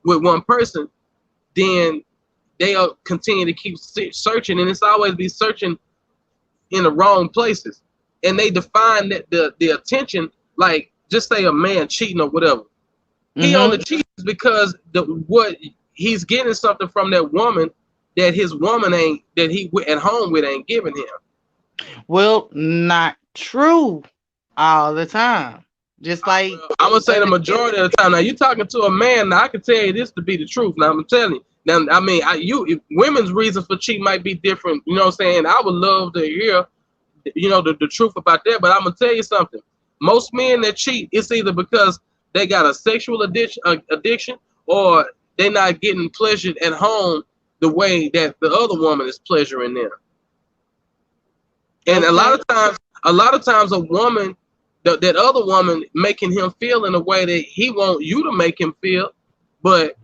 with one person, then they'll continue to keep searching, and it's always be searching in the wrong places. And they define that the attention, like just say a man cheating or whatever, he only Mhm. cheats because what he's getting something from that woman that his woman ain't, that he at home with ain't giving him. Well, not true all the time. Just like I'm gonna say the other majority of the time. Now you talking to a man. Now I can tell you this to be the truth. Now I'm telling you. Now I mean, women's reasons for cheating might be different. You know what I'm saying? I would love to hear, the truth about that. But I'm gonna tell you something. Most men that cheat, it's either because they got a sexual addiction, or they not getting pleasured at home the way that the other woman is pleasuring them. And okay. a lot of times, a woman, that other woman, making him feel in a way that he want you to make him feel, but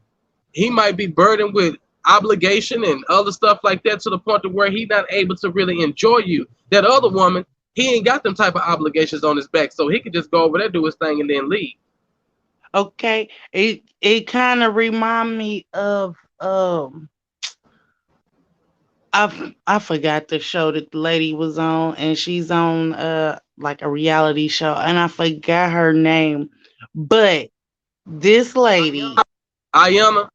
he might be burdened with obligation and other stuff like that, to the point to where he not able to really enjoy you. That other woman, he ain't got them type of obligations on his back, so he could just go over there, do his thing, and then leave. Okay. It kind of remind me of I forgot the show that the lady was on, and she's on like a reality show, and I forgot her name. But this lady, Ayana.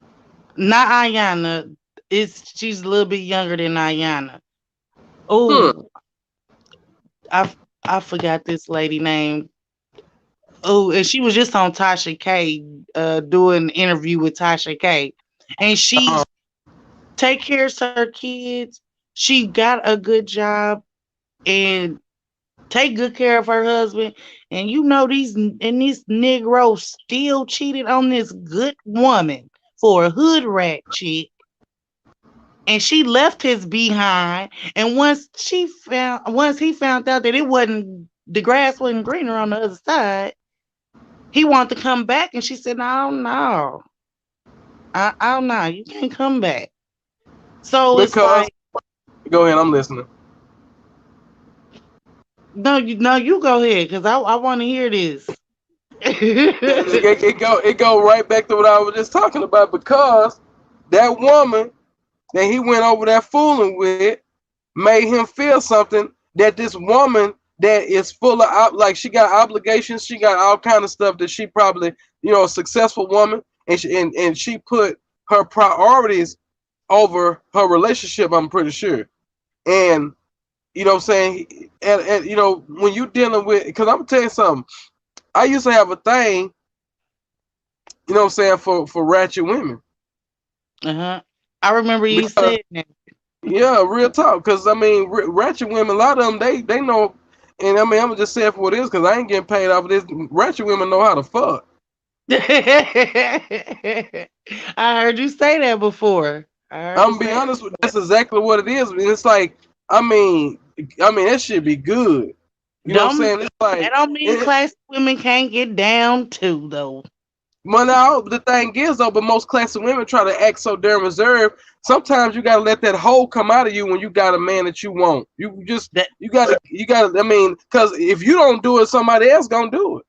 not Ayana, she's a little bit younger than Ayana. Hmm. Oh, I forgot this lady name. Oh, and she was just on Tasha K, doing an interview with Tasha K, and she Uh, take cares her kids. She got a good job and take good care of her husband. And this Negro still cheated on this good woman for a hood rat chick. And she left his behind. And once he found out that it wasn't the grass wasn't greener on the other side, he wanted to come back. And she said, "No, no, I don't know. You can't come back." So it's because like, go ahead, I'm listening. no, you go ahead because I want to hear this. It go right back to what I was just talking about, because that woman that he went over there fooling with made him feel something, that this woman that is full of like, she got obligations, she got all kind of stuff, that she probably, a successful woman, and she put her priorities over her relationship, I'm pretty sure. And what I'm saying, and when you dealing with, because I'm gonna tell you something, I used to have a thing, what I'm saying, for ratchet women. Uh-huh. I remember you Because, said that. yeah, real talk. Because I mean, ratchet women, a lot of them, they know. And I mean, I'm just saying for what it is, because I ain't getting paid off of this. Ratchet women know how to fuck. I heard you say that before. I heard you I'm gonna be say honest with, that's exactly what it is. And it's like, I mean, that should be good. You know what I'm don't saying? It's like, that don't mean classy women can't get down too though. well, now the thing is though, but most classic women try to act so damn reserved. Sometimes you gotta let that hoe come out of you when you got a man that you want. That You gotta. I mean, because if you don't do it, somebody else gonna do it.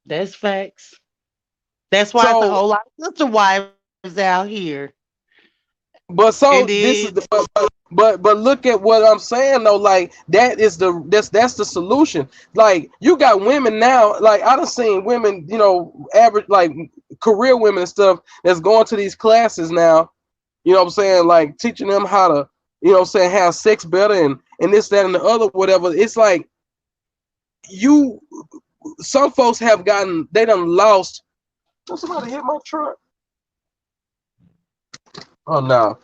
that's facts. That's why it's a So, whole lot of sister wives out here. but And so this then is the But look at what I'm saying though. Like that's the solution. Like you got women now. Like I done seen women, average like career women and stuff that's going to these classes now. You know what I'm saying? Like teaching them how to, have sex better and this, that, and the other, whatever. It's like you some folks have gotten they done lost. Oh, somebody hit my truck. Oh no.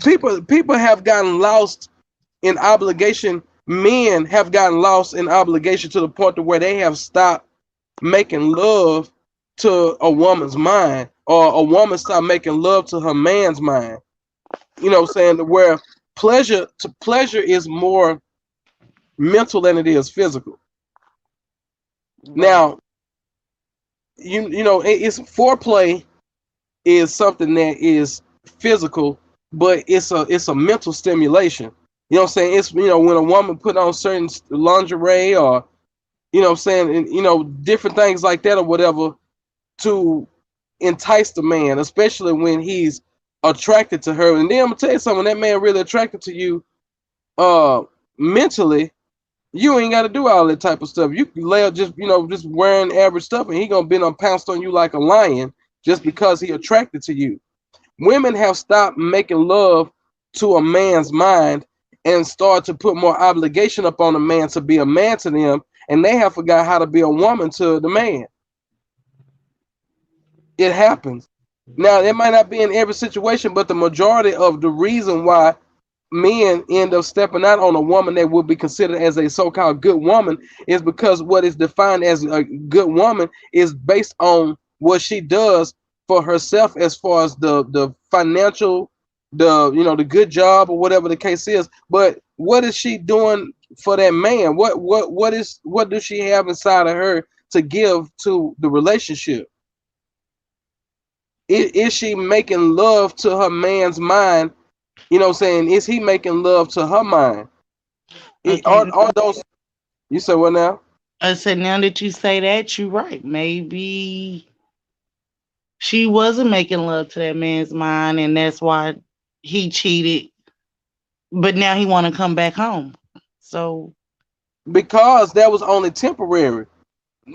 People have gotten lost in obligation. Men have gotten lost in obligation to the point to where they have stopped making love to a woman's mind, or a woman stopped making love to her man's mind. You know what I'm saying? Where pleasure is more mental than it is physical. Right. Now, it's foreplay is something that is physical, but it's a mental stimulation. You know what I'm saying? It's when a woman put on certain lingerie, or what I'm saying, and different things like that or whatever, to entice the man, especially when he's attracted to her. And then I'm gonna tell you something, that man really attracted to you uh mentally, you ain't gotta do all that type of stuff. You can lay up just wearing average stuff, and he gonna be on pounced on you like a lion just because he attracted to you. Women have stopped making love to a man's mind and start to put more obligation upon a man to be a man to them, and they have forgot how to be a woman to the man. It happens. Now, it might not be in every situation, but the majority of the reason why men end up stepping out on a woman that would be considered as a so-called good woman is because what is defined as a good woman is based on what she does for herself, as far as the financial, the good job or whatever the case is. But what is she doing for that man? What does she have inside of her to give to the relationship? Is she making love to her man's mind? You know what I'm saying? Is he making love to her mind? Okay. Are those, you say what now? I said, now that you say that, you're right. Maybe she wasn't making love to that man's mind, and that's why he cheated. But now he want to come back home. So Because that was only temporary.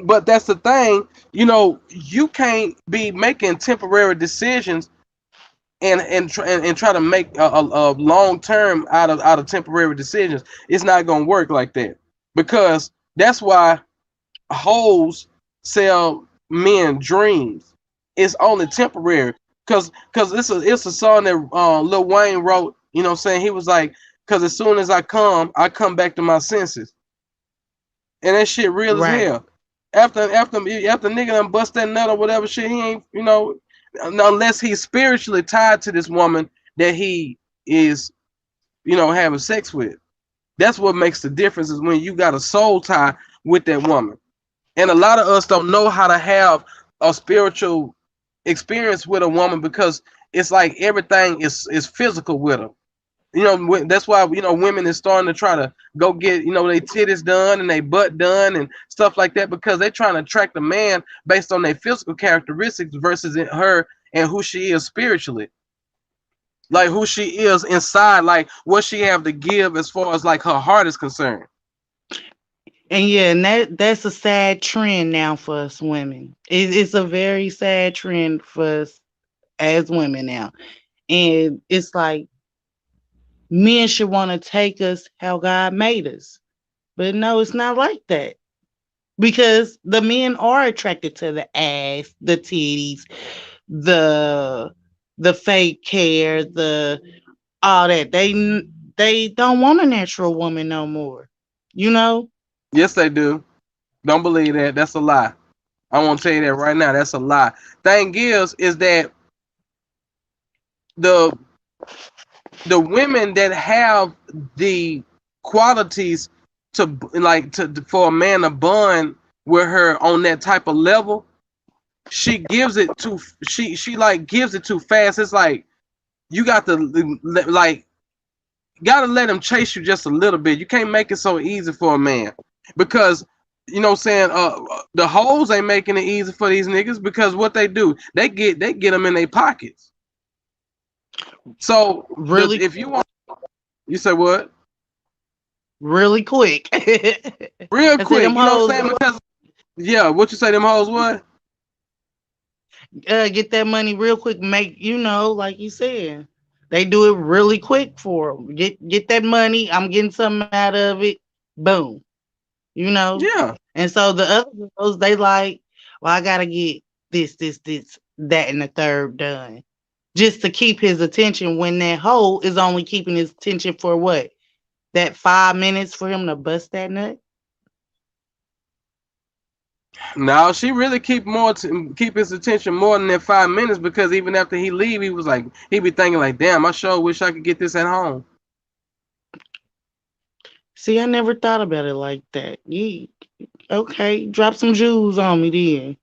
But that's the thing, you can't be making temporary decisions and try to make a long term out of temporary decisions. It's not gonna work like that, because that's why hoes sell men dreams. It's only temporary, because it's a song that Lil Wayne wrote. You know what I'm saying? He was like, because as soon as I come back to my senses, and that shit real as right. hell. After nigga done bust that nut or whatever shit, he ain't, unless he's spiritually tied to this woman that he is, having sex with. That's what makes the difference, is when you got a soul tie with that woman. And a lot of us don't know how to have a spiritual experience with a woman, because it's like everything is physical with her. That's why women is starting to try to go get their titties done and their butt done and stuff like that, because they're trying to attract a man based on their physical characteristics versus her and who she is spiritually, like who she is inside, like what she have to give as far as like her heart is concerned. And yeah, and that's a sad trend now for us women. It's a very sad trend for us as women now. And it's like men should want to take us how God made us. But no, it's not like that. Because the men are attracted to the ass, the titties, the the fake hair, the all that. They don't want a natural woman no more. You know? Yes, they do. Don't believe that. That's a lie. I want to tell you that right now. That's a lie. Thing is that the the women that have the qualities to like to for a man to bond with her on that type of level, she gives it too. She like gives it too fast. It's like you got to like gotta let him chase you just a little bit. You can't make it so easy for a man, because what I'm saying, the hoes ain't making it easy for these niggas, because what they do, they get them in their pockets. So Really if you want, You say what? really quick. Real I said quick. them You know what hoes I'm saying? Because yeah, what you say? Them hoes what? get that money real quick. Make like you said, they do it really quick for them. Get that money. I'm getting something out of it. Boom. You know. Yeah. And so the other girls, they like, well, I gotta get this, that, and the third done, just to keep his attention. When that hoe is only keeping his attention for what? That 5 minutes for him to bust that nut. No, she really keep his attention more than that 5 minutes because even after he leave, he was like he be thinking like, damn, I sure wish I could get this at home. See, I never thought about it like that. You okay? Drop some jewels on me then.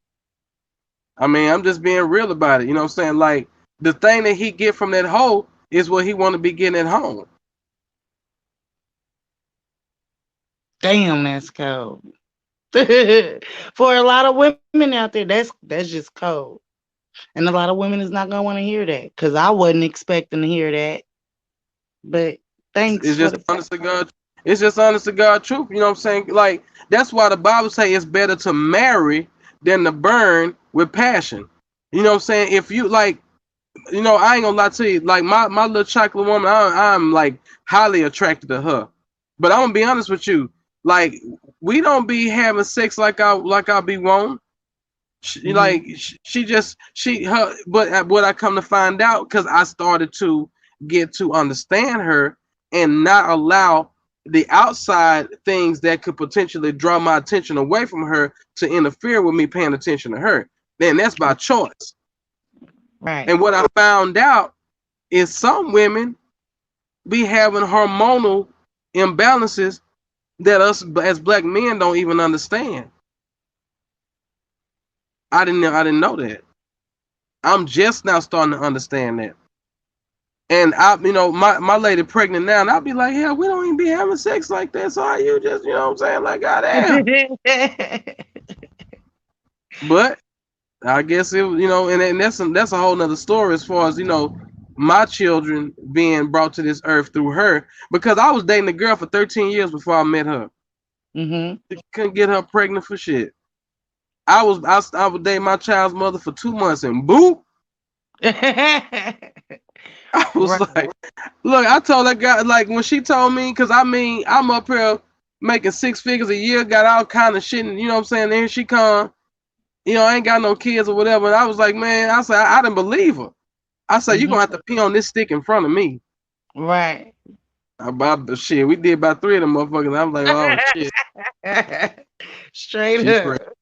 I mean, I'm just being real about it. You know what I'm saying? Like the thing that he get from that hoe is what he want to be getting at home. Damn, that's cold. For a lot of women out there, that's just cold. And a lot of women is not gonna want to hear that because I wasn't expecting to hear that. But thanks It's for just the fact. honest to God. It's just honest to God truth. You know what I'm saying? Like that's why the Bible say it's better to marry than to burn with passion. You know what I'm saying? If you like, I ain't gonna lie to you. Like my little chocolate woman, I'm like highly attracted to her. But I'm gonna be honest with you. Like we don't be having sex like I be wanting. She, Hmm. like she just she her. But what I come to find out because I started to get to understand her and not allow the outside things that could potentially draw my attention away from her to interfere with me paying attention to her. Then that's by choice. Right. And what I found out is some women be having hormonal imbalances that us as black men don't even understand. I didn't know that. I'm just now starting to understand that. And my lady pregnant now, and I'll be like, hell, we don't even be having sex like that. So how you just, what I'm saying, like, goddamn. But I guess and that's a whole nother story as far as my children being brought to this earth through her because I was dating a girl for 13 years before I met her. Hmm. Couldn't get her pregnant for shit. I was dating my child's mother for 2 months and boop, I was Right. like, look, I told that guy like when she told me, cause I mean I'm up here making 6 figures a year, got all kind of shit, and you know what I'm saying. Then she come, I ain't got no kids or whatever, and I was like, man, I said I didn't believe her. I said you Hmm. gonna have to pee on this stick in front of me. Right. About the shit, we did about 3 of them motherfuckers. I'm like, oh shit, Straight she up. pregnant.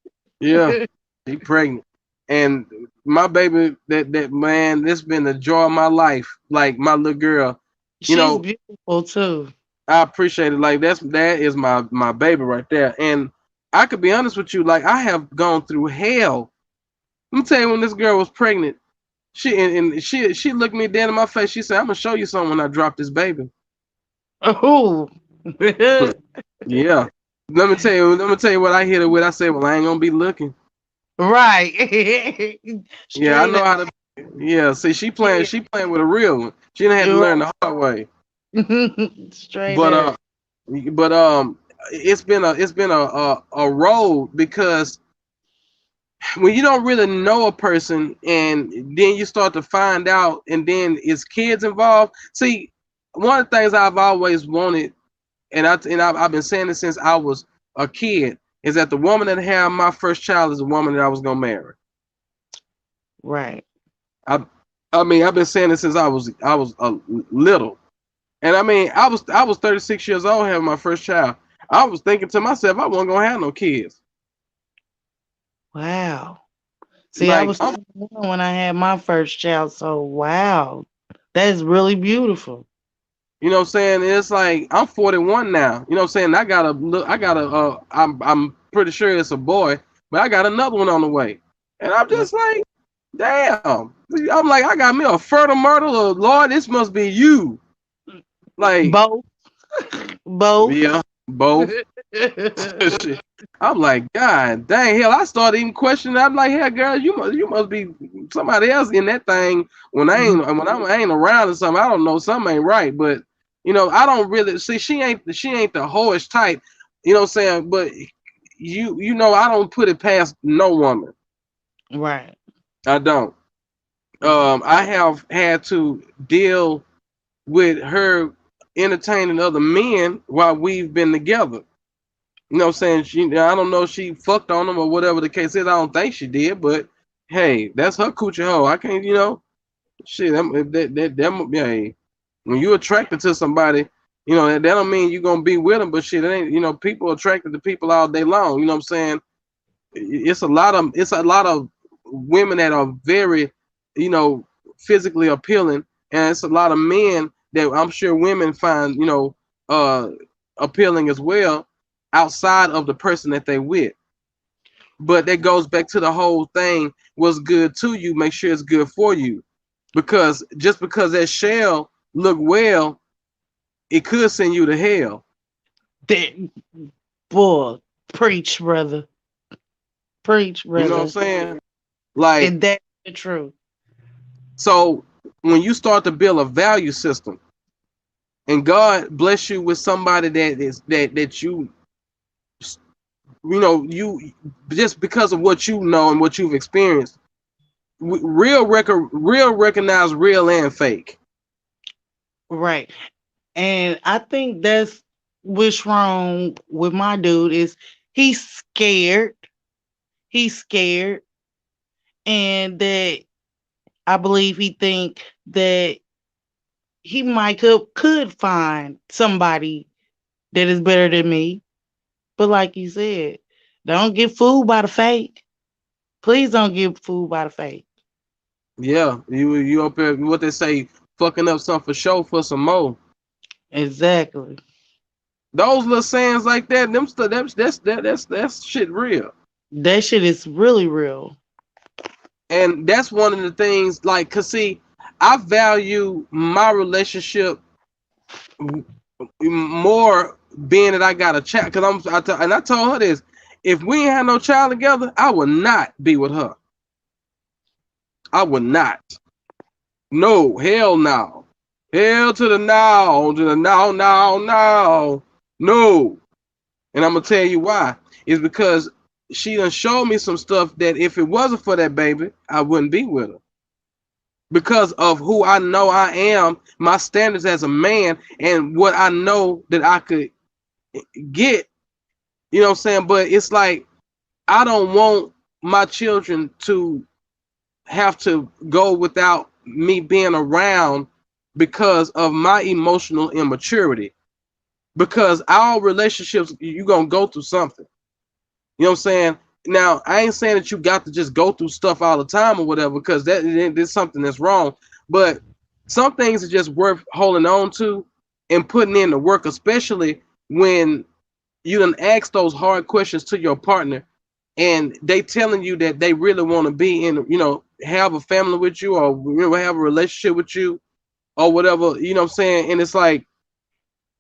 Yeah, she pregnant, and my baby, that man, this been the joy of my life. Like my little girl, you She's know, beautiful too. I appreciate it. Like that is my baby right there. And I could be honest with you, like I have gone through hell. Let me tell you, when this girl was pregnant, she looked me dead in my face. She said, "I'm gonna show you something when I drop this baby." Oh. Yeah. Let me tell you what I hit her with. I said, "Well, I ain't gonna be looking." Right. Yeah, I Straight know up. how to. Yeah, see, she playing. Yeah. She playing with a real one. She didn't have to learn the hard way. Straight But up. it's been a road because when you don't really know a person and then you start to find out and then it's kids involved. See, one of the things I've always wanted, and I've been saying it since I was a kid, is that the woman that had my first child is the woman that I was gonna marry. Right. I I mean I've been saying it since I was a little. And I mean I was 36 years old having my first child. I was thinking to myself I wasn't gonna have no kids. Wow. See, I Like was 21 when I had my first child, so wow. That is really beautiful. You know what I'm saying? It's like I'm 41 now. You know what I'm saying? I'm pretty sure it's a boy, but I got another one on the way. And I'm Right. just like, damn. I'm like, I got me a fertile myrtle. Lord, this must be you. Like, Both. Both. yeah, both. Shit. I'm like, God dang, hell, I started even questioning. I'm like, hell, girl, you must be somebody else in that thing when I ain't around or something. I don't know, something ain't right, but I don't really see she ain't the whorish type. You know what I'm saying? But I don't put it past no woman. Right. I don't. I have had to deal with her entertaining other men while we've been together. You know what I'm saying? I don't know if she fucked on them or whatever the case is. I don't think she did, but hey, that's her coochie hole. I can't, shit. Yeah, when you attracted to somebody, that don't mean you're gonna be with them, but shit, it ain't, people attracted to people all day long. You know what I'm saying? It's a lot of women that are very, you know, physically appealing, and it's a lot of men that I'm sure women find, uh, appealing as well, outside of the person that they with. But that goes back to the whole thing: what's good to you, make sure it's good for you, because just because that shell look well, it could send you to hell. That boy, preach, brother. Preach, You know what I'm brother. saying? Like, And that's the truth. so when you start to build a value system, and God bless you with somebody that you just because of what you know and what you've experienced, real recognize real and fake. Right. And I think that's what's wrong with my dude is he's scared. He's scared. And that I believe he think that he might could find somebody that is better than me. But like you said, don't get fooled by the fake. Please don't get fooled by the fake. Yeah, you up there, what they say, fucking up something for show for some more. Exactly. Those little sayings like that, them stuff, that's shit real. That shit is really real. And that's one of the things, like, cause see, I value my relationship more, being that I got a child. Cause and I told her this: if we ain't had no child together, I would not be with her. I would not. No, hell no. Hell to the now, to the now, now, now. No. And I'm gonna tell you why. It's because she done showed me some stuff that if it wasn't for that baby, I wouldn't be with her. Because of who I know I am, my standards as a man, and what I know that I could get. You know what I'm saying? But it's like, I don't want my children to have to go without me being around because of my emotional immaturity. Because our relationships, you're gonna go through something. You know what I'm saying? Now, I ain't saying that you got to just go through stuff all the time or whatever, because there's something that's wrong. But some things are just worth holding on to and putting in the work, especially when you done ask those hard questions to your partner, and they telling you that they really want to be in, have a family with you, or have a relationship with you, or whatever. You know what I'm saying? And it's like,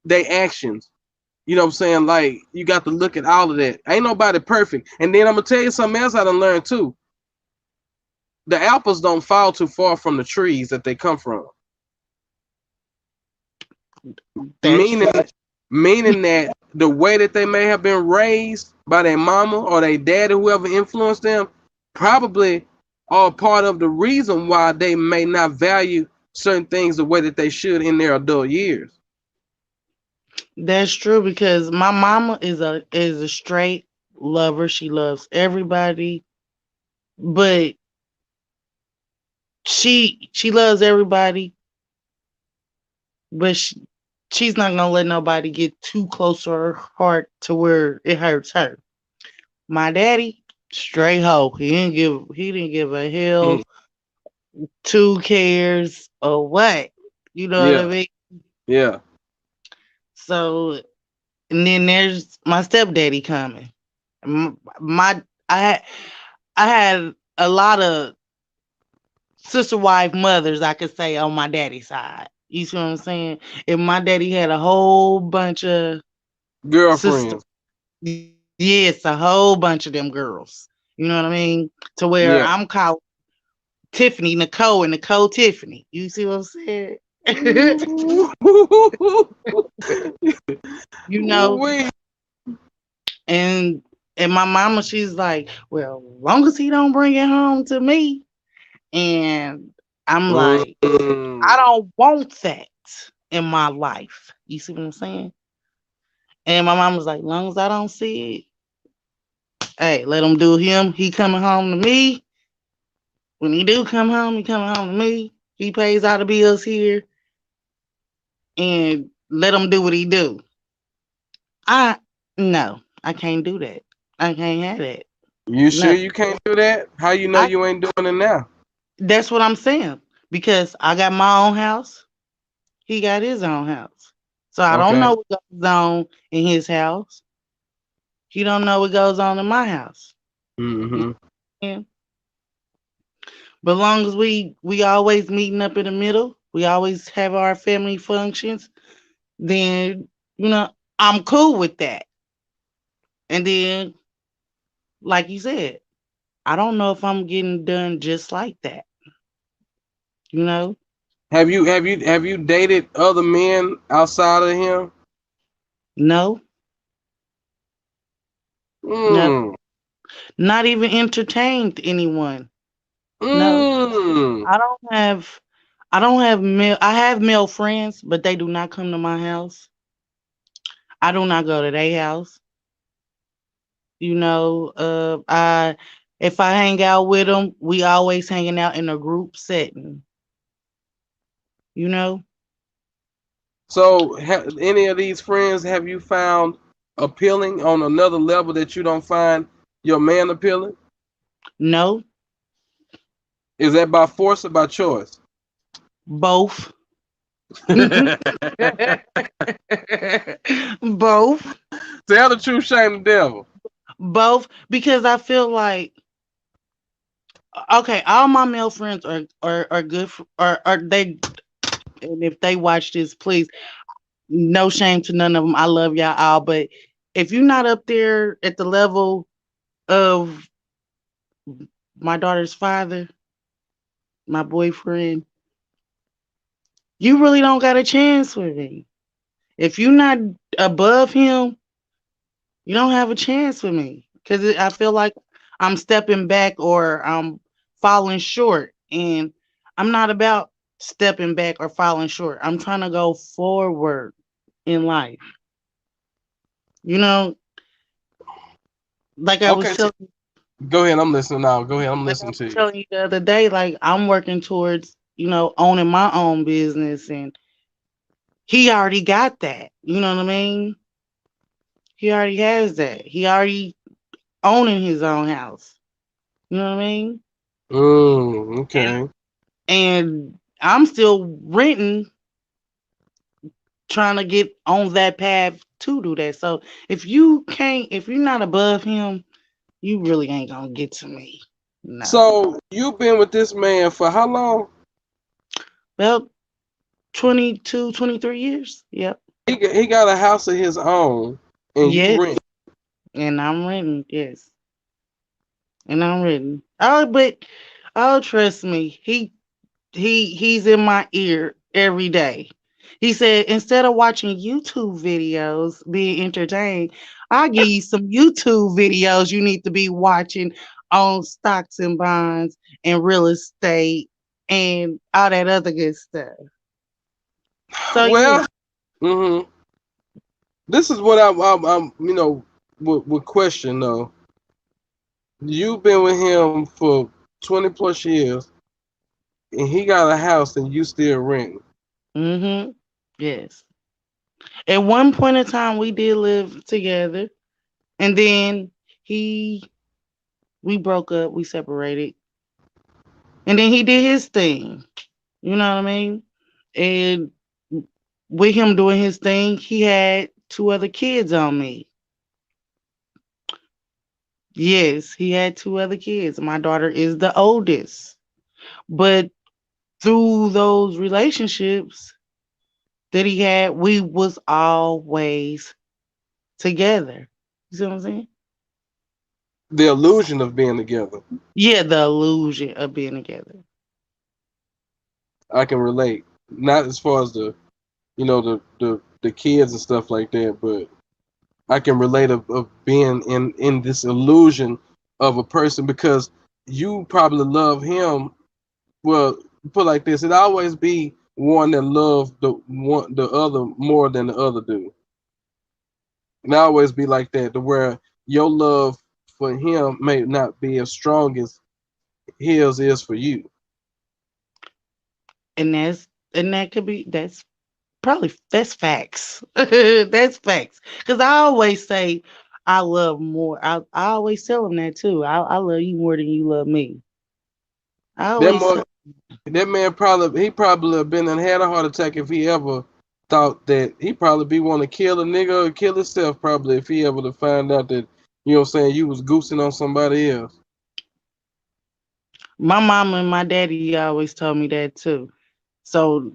they actions. You know what I'm saying? Like, you got to look at all of that. Ain't nobody perfect. And then I'm gonna tell you something else I done learned too. The apples don't fall too far from the trees that they come from. That's Meaning, meaning that the way that they may have been raised by their mama or their daddy, whoever influenced them, probably are part of the reason why they may not value certain things the way that they should in their adult years. that's true because my mama is a straight lover. She loves everybody, but she loves everybody, but she's not gonna let nobody get too close to her heart to where it hurts her. My daddy, straight hoe. He didn't give a Mhm. hell, two cares or what. You know what I Yeah, mean? yeah. So and then there's my stepdaddy coming. My I had a lot of sister wife mothers I could say on my daddy's side. You see what I'm saying? And my daddy had a whole bunch of sister. Girlfriends. Yes, a whole bunch of them girls. You know what I mean? To where Yeah. I'm called Tiffany Nicole and Nicole Tiffany. You see what I'm saying? Ooh. you know, Ooh-wee. and my mama, she's like, well, long as he don't bring it home to me. And I'm like, I Mm. don't want that in my life. You see what I'm saying? And my mom was like, long as I don't see it, hey, let him do him. He coming home to me. When he do come home, he coming home to me. He pays all the bills here, and let him do what he do. I no, I can't do that. I can't have that. You sure No, you can't do that? How you know I. you ain't doing it now? That's what I'm saying because I got my own house. He got his own house, so I don't Okay. know what goes on in his house. He don't know what goes on in my house. You Mm-hmm. know? But long as we always meeting up in the middle, we always have our family functions, then I'm cool with that. And then, like you said, I don't know if I'm getting done just like that. You know? Have you dated other men outside of him? No, no, Mm. not even entertained anyone. No, Mm. I don't have. I don't have male. I have male friends, but they do not come to my house. I do not go to their house. I if I hang out with them, we always hanging out in a group setting. You know, So, any of these friends have you found appealing on another level that you don't find your man appealing? no, Is that by force or by choice? both, both, Tell the truth, shame the devil. both, because I feel like okay, all my male friends are good, are they? And if they watch this, please, no shame to none of them. I love y'all all, but if you're not up there at the level of my daughter's father, my boyfriend, you really don't got a chance with me. If you're not above him, you don't have a chance with me because I feel like I'm stepping back or I'm falling short, and I'm not about stepping back or falling short. I'm trying to go forward in life. You know, like I was Okay, so telling go ahead. I'm listening now. Go ahead. I'm like I listening was to you. telling you the other day, like I'm working towards, owning my own business, and he already got that. You know what I mean? He already has that. He already owning his own house. You know what I mean? And Okay. I'm still renting, trying to get on that path to do that. So if you're not above him, you really ain't gonna get to me. No. So you've been with this man for how long? Well, 22, 23 years. Yep. He got a house of his own, and you Yes. rent. And I'm renting. Yes. And I'm renting. Oh, trust me. He's in my ear every day. He said instead of watching YouTube videos being entertained, I'll give you some YouTube videos you need to be watching on stocks and bonds and real estate and all that other good stuff. So yeah. Well, hmm this is what I'm would question though. You've been with him for 20 plus years, and he got a house, and you still renting. Mm-hmm. Yes. At one point in time we did live together, and then he we broke up, we separated, and then he did his thing. You know what I mean? And with him doing his thing, he had two other kids on me. Yes, he had two other kids. My daughter is the oldest. But through those relationships that he had, we was always together. You see what I'm saying? The illusion of being together. Yeah, the illusion of being together. I can relate. not as far as the kids and stuff like that, but I can relate of being in this illusion of a person because you probably love him. Well, put it like this, it always be one that love the other more than the other do. It always be like that, to where your love for him may not be as strong as his is for you. And that could be probably that's facts. That's facts. Because I always say I love more. I always tell them that too. I love you more than you love me. I That always more tell. that man probably he probably have been and had a heart attack if he ever thought that he probably be want to kill a nigga or kill himself probably if he ever to find out that you was goosing on somebody else. My mama and my daddy always told me that too. So,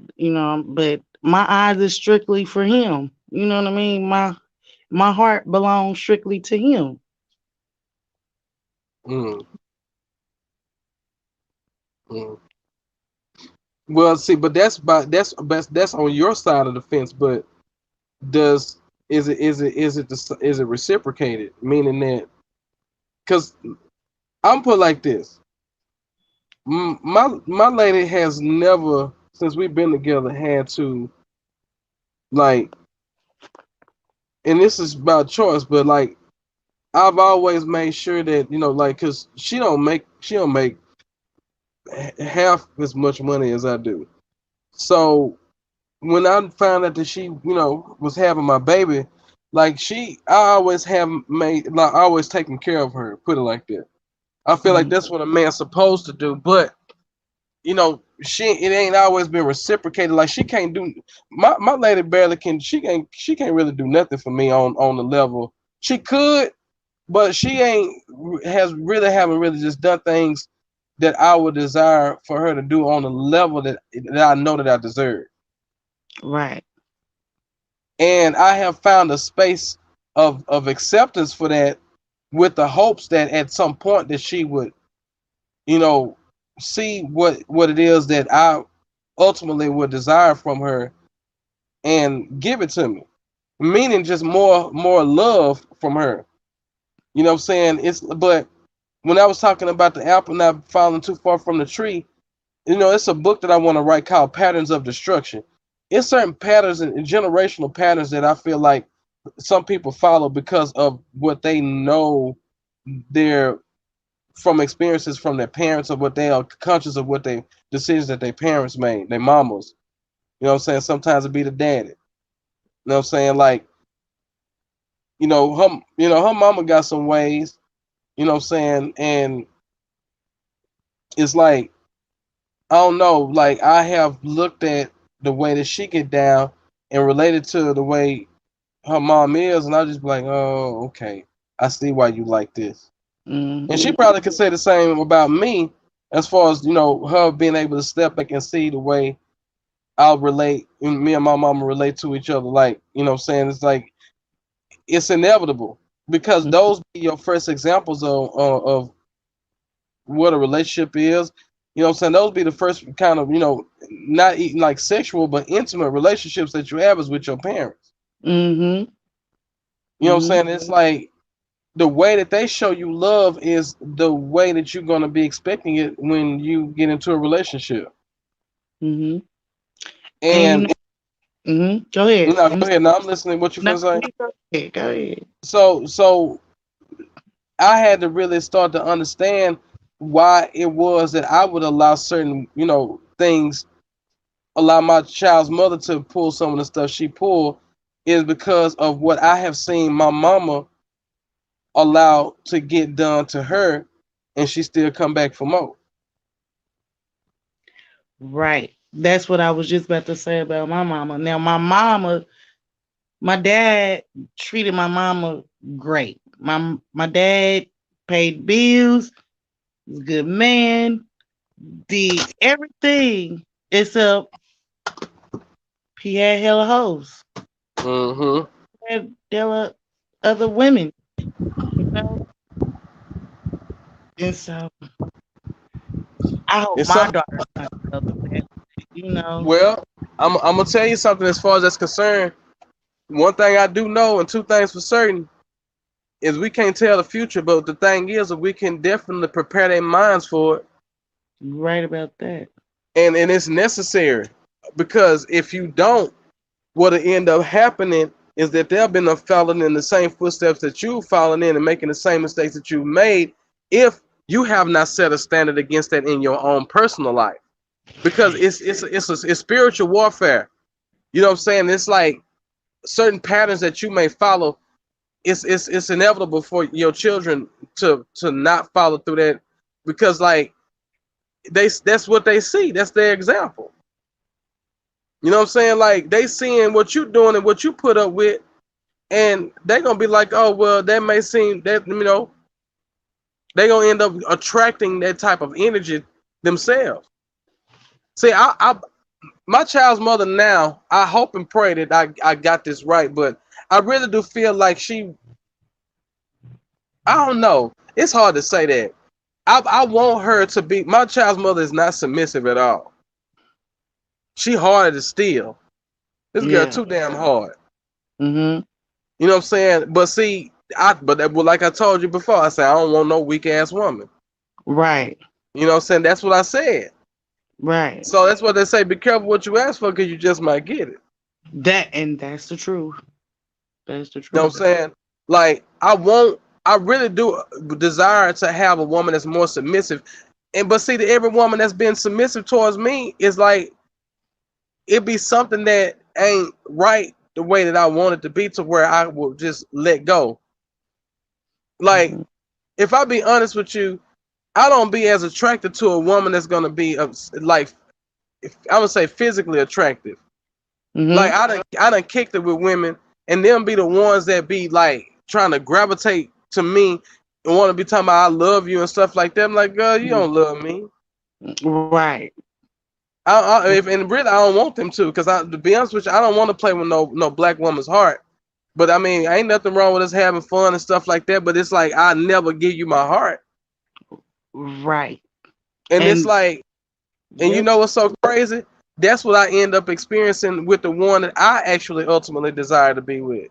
but my eyes is strictly for him. You know what I mean? My heart belongs strictly to him. Mm, mm. Well, see, but that's on your side of the fence. But does is it reciprocated? Meaning that because I'm put like this, my lady has never since we've been together had to like, and this is about choice, but like I've always made sure that like, cause she don't make half as much money as I do. So when I found out that she, was having my baby, like I always have made, like, I always taken care of her. Put it like that. I feel like Mm, that's what a man's supposed to do, but it ain't always been reciprocated. Like she can't do my lady barely can. She can't really do nothing for me on the level she could, but she ain't has really haven't really just done things that I would desire for her to do on the level that I know that I deserve. right. And I have found a space of acceptance for that, with the hopes that at some point that she would, you know, see what it is that I ultimately would desire from her and give it to me. Meaning just more love from her. You know what I'm saying? But when I was talking about the apple not falling too far from the tree, it's a book that I want to write called Patterns of Destruction. It's certain patterns and generational patterns that I feel like some people follow because of what they know they're from experiences from their parents, or what they are conscious of, what they decisions that their parents made, their mamas. You know what I'm saying? Sometimes it be the daddy. You know what I'm saying? Like, her mama got some ways, you know what I'm saying? And it's like, I don't know, like I have looked at the way that she get down and related to the way her mom is, and I just be like, oh, okay, I see why you like this. And she Hmm. probably could say the same about me, as far as her being able to step back and see the way I'll relate, and me and my mama relate to each other. Like, what I'm saying, it's like it's inevitable because those be your first examples of what a relationship is. You know what I'm saying? Those be the first kind of, not even like sexual, but intimate relationships that you have is with your parents. Hmm. You know what I'm Hmm. saying? It's like the way that they show you love is the way that you're going to be expecting it when you get into a relationship. Hmm. And And go ahead. no, go ahead. Now I'm listening. What you No, finna say? you go ahead. Go ahead. So I had to really start to understand why it was that I would allow certain, things, allow my child's mother to pull some of the stuff she pulled, is because of what I have seen my mama allow to get done to her, and she still come back for more. Right. That's what I was just about to say about my mama. Now, my dad treated my mama great. My dad paid bills, was a good man, did everything except he had hella hoes. Mm-hmm. Had hella other women, you know. And so I hope It's my some daughter's not go through that, you know. well. I'm gonna tell you something as far as that's concerned. One thing I do know, and two things for certain, is we can't tell the future, but the thing is, we can definitely prepare their minds for it, You right about that. and it's necessary because if you don't, what'll end up happening is that they'll be following in the same footsteps that you've fallen in and making the same mistakes that you've made if you have not set a standard against that in your own personal life. Because it's spiritual warfare. You know what I'm saying? It's like certain patterns that you may follow. It's inevitable for your children to not follow through that because like that's what they see. That's their example. You know what I'm saying? Like they seeing what you doing and what you put up with, and they're gonna be like, oh well, that may seem that they're gonna end up attracting that type of energy themselves. See, I my child's mother now, I hope and pray that I got this right, but I really do feel like I don't know. It's hard to say that. I want her to be, my child's mother is not submissive at all. She hard to steal. This girl Yeah. too damn hard. Mhm. You know what I'm saying? But see, well, like I told you before, I said I don't want no weak ass woman. Right. You know what I'm saying? That's what I said. Right. So that's what they say. Be careful what you ask for, because you just might get it. That's the truth. That's the You know what I'm truth. saying? Like I really do desire to have a woman that's more submissive. And but see, every woman that's been submissive towards me is like it be something that ain't right the way that I want it to be, to where I will just let go. Like Mhm. if I be honest with you, I don't be as attracted to a woman that's gonna be like I would say physically attractive. Like Mhm. I done kicked it with women, and them be the ones that be like trying to gravitate to me and want to be talking about I love you and stuff like that. I'm like, girl, you don't love me. Right. If and really I don't want them to, because to be honest with you, I don't want to play with no black woman's heart. But I mean, ain't nothing wrong with us having fun and stuff like that. But it's like I never give you my heart, Right. and it's And like, and you yep. know what's so crazy? That's what I end up experiencing with the one that I actually ultimately desire to be with.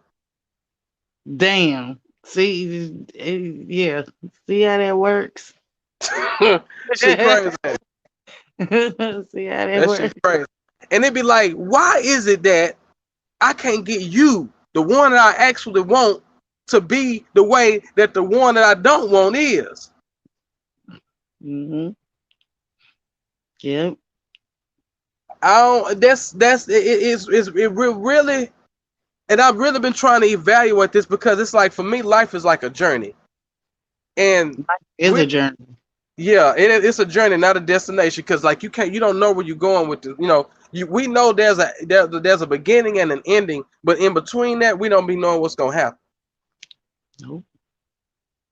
Damn. See, yeah. See how that works. Shit crazy. See how that That shit works. crazy. And it'd be like, why is it that I can't get you, the one that I actually want, to be the way that the one that I don't want is? Mhm. Yep. I don't. That's it really. And I've really been trying to evaluate this, because it's like for me, life is like a journey, and It's a with journey. yeah, it's a journey, not a destination. Because like you don't know where you're going with this. We know there's a beginning and an ending, but in between that, we don't be knowing what's gonna happen. Nope.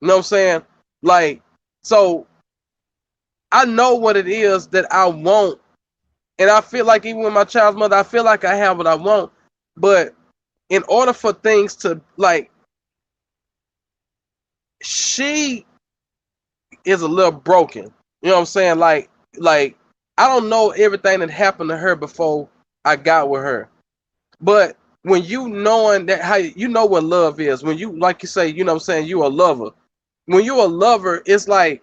You know what I'm saying? Like, so I know what it is that I want, and I feel like even with my child's mother, I feel like I have what I want, but in order for things to like, she is a little broken. You know what I'm saying? Like I don't know everything that happened to her before I got with her. But when you knowing that, how you know what love is, when you, like you say, you know what I'm saying, you a lover. When you a lover, it's like,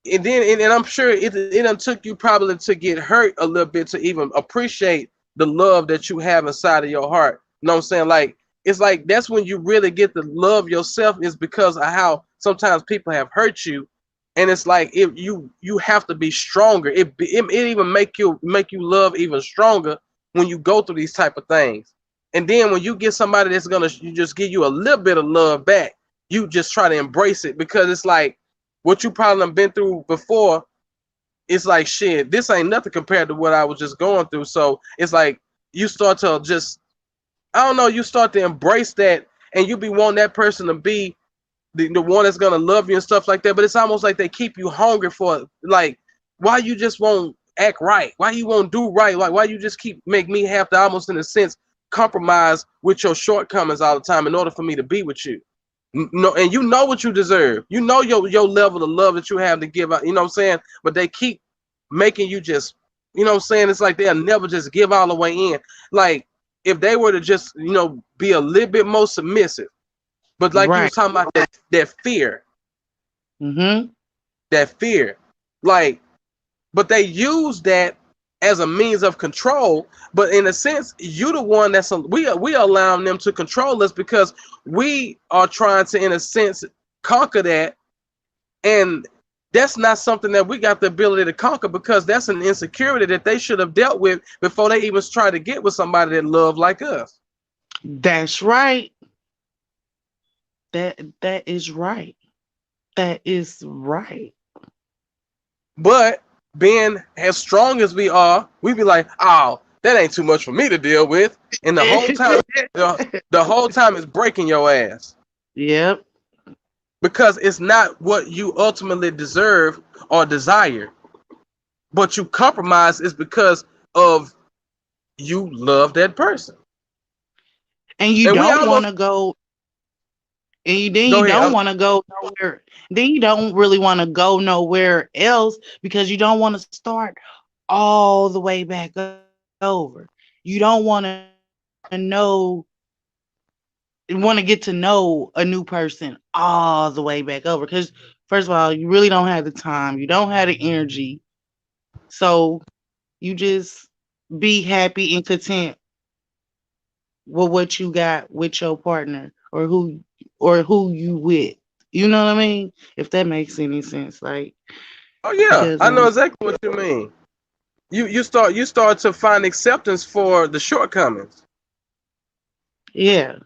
and I'm sure it done took you probably to get hurt a little bit to even appreciate the love that you have inside of your heart. You know what I'm saying? Like it's like that's when you really get to love yourself, is because of how sometimes people have hurt you, and it's like if you have to be stronger. It even make you love even stronger when you go through these type of things. And then when you get somebody that's gonna you just give you a little bit of love back, you just try to embrace it, because it's like what you probably been through before. It's like shit, this ain't nothing compared to what I was just going through. So it's like you start to just, I don't know, you start to embrace that, and you be wanting that person to be the one that's gonna love you and stuff like that. But it's almost like they keep you hungry for, like, why you just won't act right? Why you won't do right? Like, why you just keep make me have to almost in a sense compromise with your shortcomings all the time in order for me to be with you? No, and you know what you deserve. You know your level of love that you have to give out. You know what I'm saying? But they keep making you just You know what I'm saying? It's like they'll never just give all the way in. Like if they were to just, be a little bit more submissive. But like you was Right. talking about that fear, Mm-hmm. that fear. Like, but they use that as a means of control. But in a sense, you the one we allowing them to control us because we are trying to, in a sense, conquer that. And that's not something that we got the ability to conquer because that's an insecurity that they should have dealt with before they even try to get with somebody that love like us. That's right. That is right. That is right. But being as strong as we are, we be like, oh, that ain't too much for me to deal with. And the whole time is breaking your ass Yep. because it's not what you ultimately deserve or desire. But you compromise is because of you love that person. And you And we don't want almost to go, and then go you ahead. don't want to go nowhere. Then you don't really want to go nowhere else because you don't want to start all the way back over. You don't want to get to know a new person all the way back over because first of all, you really don't have the time, you don't have the energy, so you just be happy and content with what you got with your partner or who you with. You know what I mean? If that makes any sense, like Oh yeah, because I know exactly what you mean. You start to find acceptance for the shortcomings. yeah,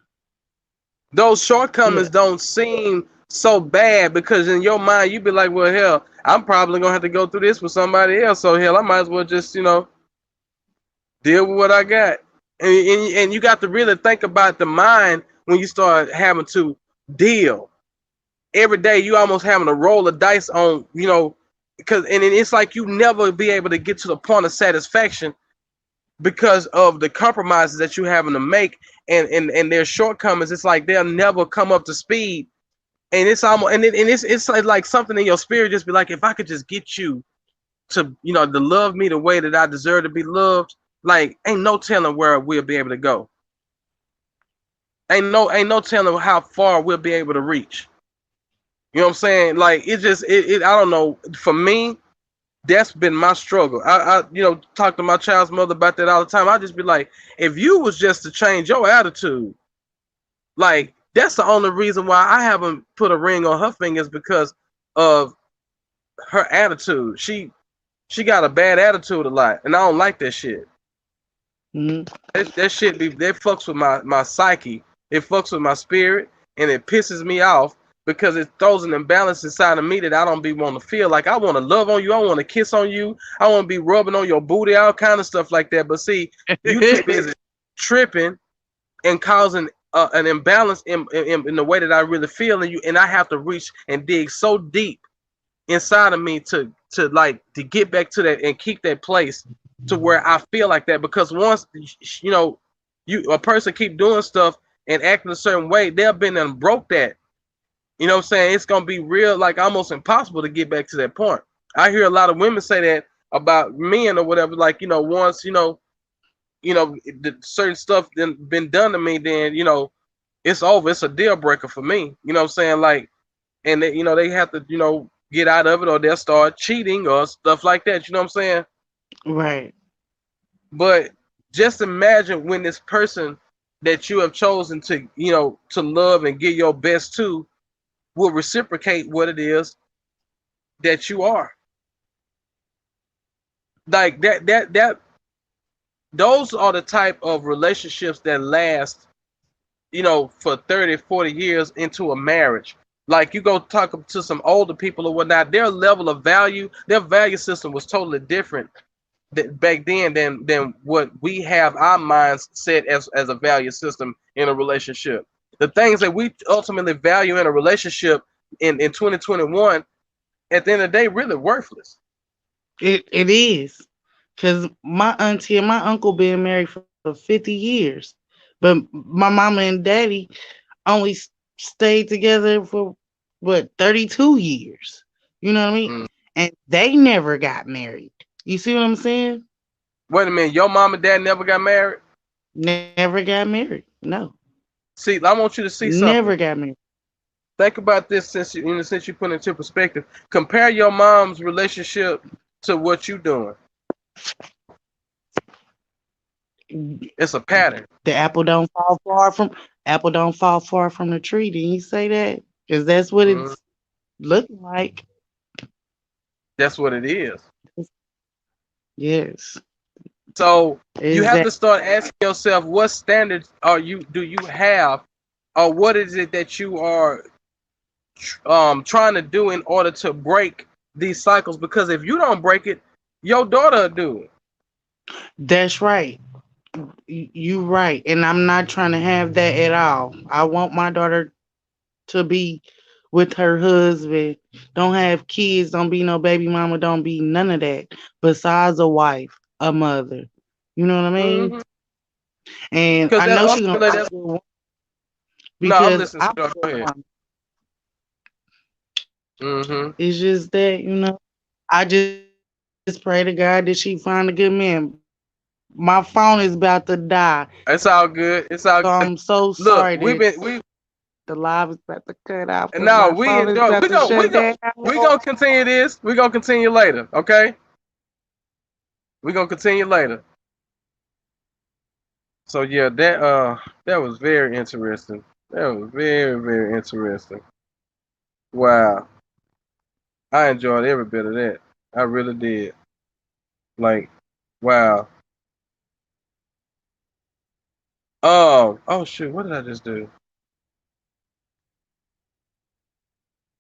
Those yeah, shortcomings don't seem so bad because in your mind you be like, well, hell, I'm probably gonna have to go through this with somebody else. So hell, I might as well just deal with what I got. And you got to really think about the mind when you start having to deal every day. You almost having to roll the dice on because it's like you never be able to get to the point of satisfaction because of the compromises that you having to make and their shortcomings. It's like they'll never come up to speed, and it's almost and it's like something in your spirit just be like, if I could just get you to to love me the way that I deserve to be loved, like ain't no telling where we'll be able to go. Ain't no telling how far we'll be able to reach. You know what I'm saying? Like it just it I don't know. For me, that's been my struggle. I talk to my child's mother about that all the time. I just be like, if you was just to change your attitude, like that's the only reason why I haven't put a ring on her fingers because of her attitude. She got a bad attitude a lot, and I don't like that shit. hmm That shit that fucks with my psyche. It fucks with my spirit, and it pisses me off because it throws an imbalance inside of me that I don't be want to feel. Like I want to love on you, I want to kiss on you, I want to be rubbing on your booty, all kind of stuff like that. But see, you too busy tripping and causing an imbalance in the way that I really feel, and I have to reach and dig so deep inside of me to get back to that and keep that place to where I feel like that. Because once you a person keep doing stuff and acting a certain way, they've been and broke that. You know what I'm saying? It's gonna be real, like almost impossible to get back to that point. I hear a lot of women say that about men or whatever. Like once the certain stuff then been done to me, then it's over. It's a deal breaker for me. You know what I'm saying? Like, and they have to get out of it or they'll start cheating or stuff like that. You know what I'm saying? right. But just imagine when this person that you have chosen to love and give your best to will reciprocate what it is that you are. Like that those are the type of relationships that last for 30, 40 years into a marriage. Like you go talk to some older people or whatnot, their level of value, their value system was totally different back then than what we have our minds set as a value system in a relationship. The things that we ultimately value in a relationship in 2021, at the end of the day, really worthless. It is because my auntie and my uncle been married for 50 years, but my mama and daddy only stayed together for what 32 years. You know what I mean? Mm. And they never got married. You see what I'm saying? Wait a minute, your mom and dad never got married? Never got married. No, See, I want you to see never something. got married. Think about this since you put it into perspective. Compare your mom's relationship to what you doing. It's a pattern. The apple don't fall far from the tree. Didn't you say that? Because that's what Mhm. it's looking like. That's what it is. Yes, So you is have that to start asking yourself, what standards do you have, or what is it that you are trying to do in order to break these cycles? Because if you don't break it, your daughter will do it. that's right. You right, and I'm not trying to have that at all. I want my daughter to be with her husband. Don't have kids. Don't be no baby mama. Don't be none of that. Besides a wife, a mother. You know what I mean? Mm-hmm. And Because I that know she's gonna ultimately, be a that's, good one no, I'm because listening, I'm sweetheart. a Go good ahead. woman. Mm-hmm. It's just that, I just pray to God that she find a good man. My phone is about to die. So I'm It's so all sorry good. It's that all good. Look, the live is about to cut out because my phone is about to no, shut we down. enjoy. We gonna continue this. We gonna continue later. Okay. We gonna continue later. So yeah, that was very interesting. That was very very interesting. Wow, I enjoyed every bit of that. I really did. Like, wow. Oh shit, what did I just do?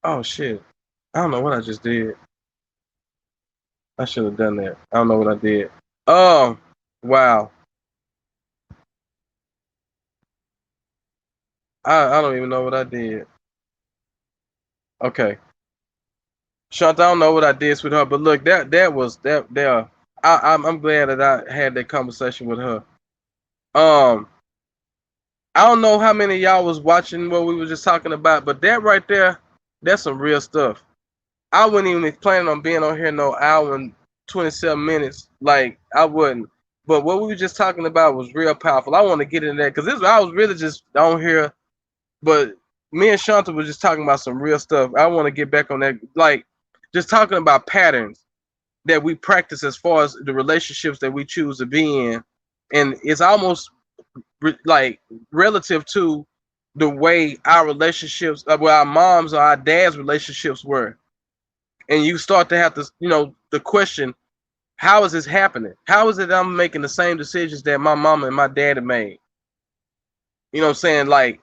Oh shit, I don't know what I just did. I should have done that. I don't know what I did. Oh, wow. I don't even know what I did. Okay, Shanta, I don't know what I did with her, but look, that was that there. I'm glad that I had that conversation with her. Um, I don't know how many of y'all was watching what we were just talking about, but that right there, that's some real stuff. I wouldn't even plan on being on here no hour and 27 minutes. Like I wouldn't. But what we were just talking about was real powerful. I want to get into that because this I was really just on here, but me and Shanta was just talking about some real stuff. I want to get back on that, like just talking about patterns that we practice as far as the relationships that we choose to be in, and it's almost like relative to the way our relationships, well, our moms or our dad's relationships were, and you start to have to, the question, how is this happening? How is it I'm making the same decisions that my mama and my dad have made? You know what I'm saying? Like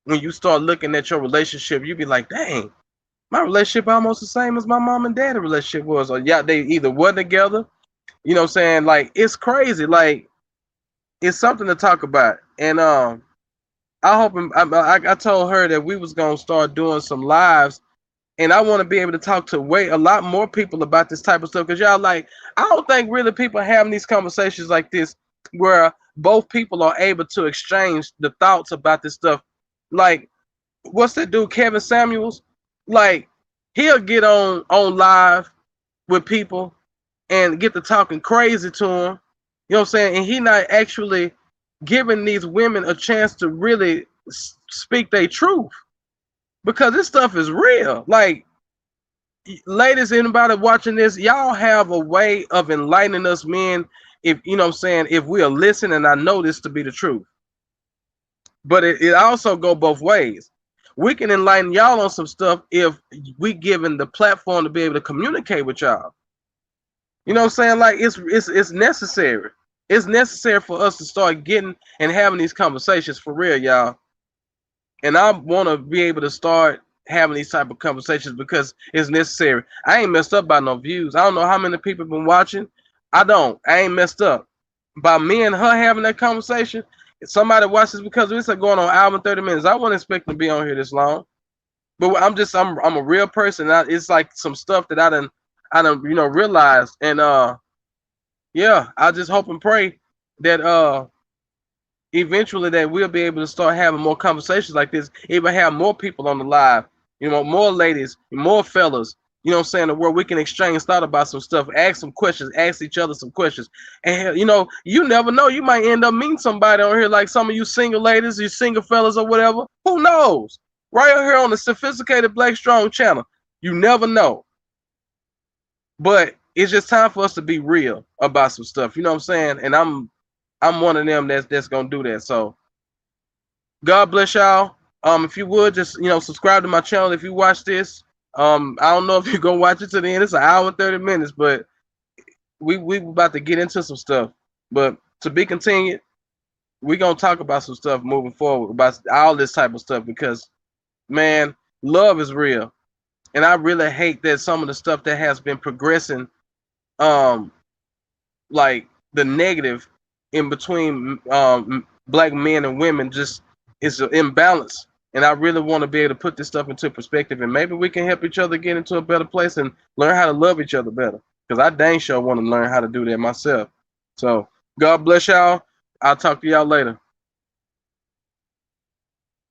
when you start looking at your relationship, you be like, dang, my relationship almost the same as my mom and dad relationship was. Or yeah, they either were together. You know what I'm saying? Like it's crazy. Like it's something to talk about. And I hope I told her that we was gonna start doing some lives, and I want to be able to talk to a lot more people about this type of stuff because y'all, like, I don't think really people having these conversations like this where both people are able to exchange the thoughts about this stuff. Like, what's that dude Kevin Samuels? Like, he'll get on live with people and get to talking crazy to them. You know what I'm saying? And he not actually giving these women a chance to really speak their truth because this stuff is real. Like, ladies, anybody watching this, y'all have a way of enlightening us men, if you know what I'm saying, if we are listening. And I know this to be the truth, but it also go both ways. We can enlighten y'all on some stuff if we given the platform to be able to communicate with y'all. You know what I'm saying? Like it's necessary. It's necessary for us to start getting and having these conversations for real, y'all. And I want to be able to start having these type of conversations because it's necessary. I ain't messed up by no views. I don't know how many people been watching. I ain't messed up by me and her having that conversation. If somebody watches because it's going on hour and 30 minutes, I wasn't expecting to be on here this long. But I'm a real person. It's like some stuff that I done realized. And yeah, I just hope and pray that eventually that we'll be able to start having more conversations like this, even have more people on the live, more ladies, more fellas. You know what I'm saying? Where we can exchange thought about some stuff, ask some questions, ask each other some questions. And you know, you never know. You might end up meeting somebody on here, like some of you single ladies, you single fellas or whatever. Who knows? Right here on the Sophisticated Black Strong channel. You never know. But it's just time for us to be real about some stuff. You know what I'm saying? And I'm one of them that's gonna do that. So God bless y'all. If you would just subscribe to my channel if you watch this. I don't know if you're gonna watch it to the end. It's an hour and 30 minutes, but we about to get into some stuff. But to be continued, we're gonna talk about some stuff moving forward about all this type of stuff because man, love is real. And I really hate that some of the stuff that has been progressing, um, like the negative in between black men and women just is an imbalance. And I really want to be able to put this stuff into perspective, and maybe we can help each other get into a better place and learn how to love each other better. Because I dang sure want to learn how to do that myself. So God bless y'all. I'll talk to y'all later.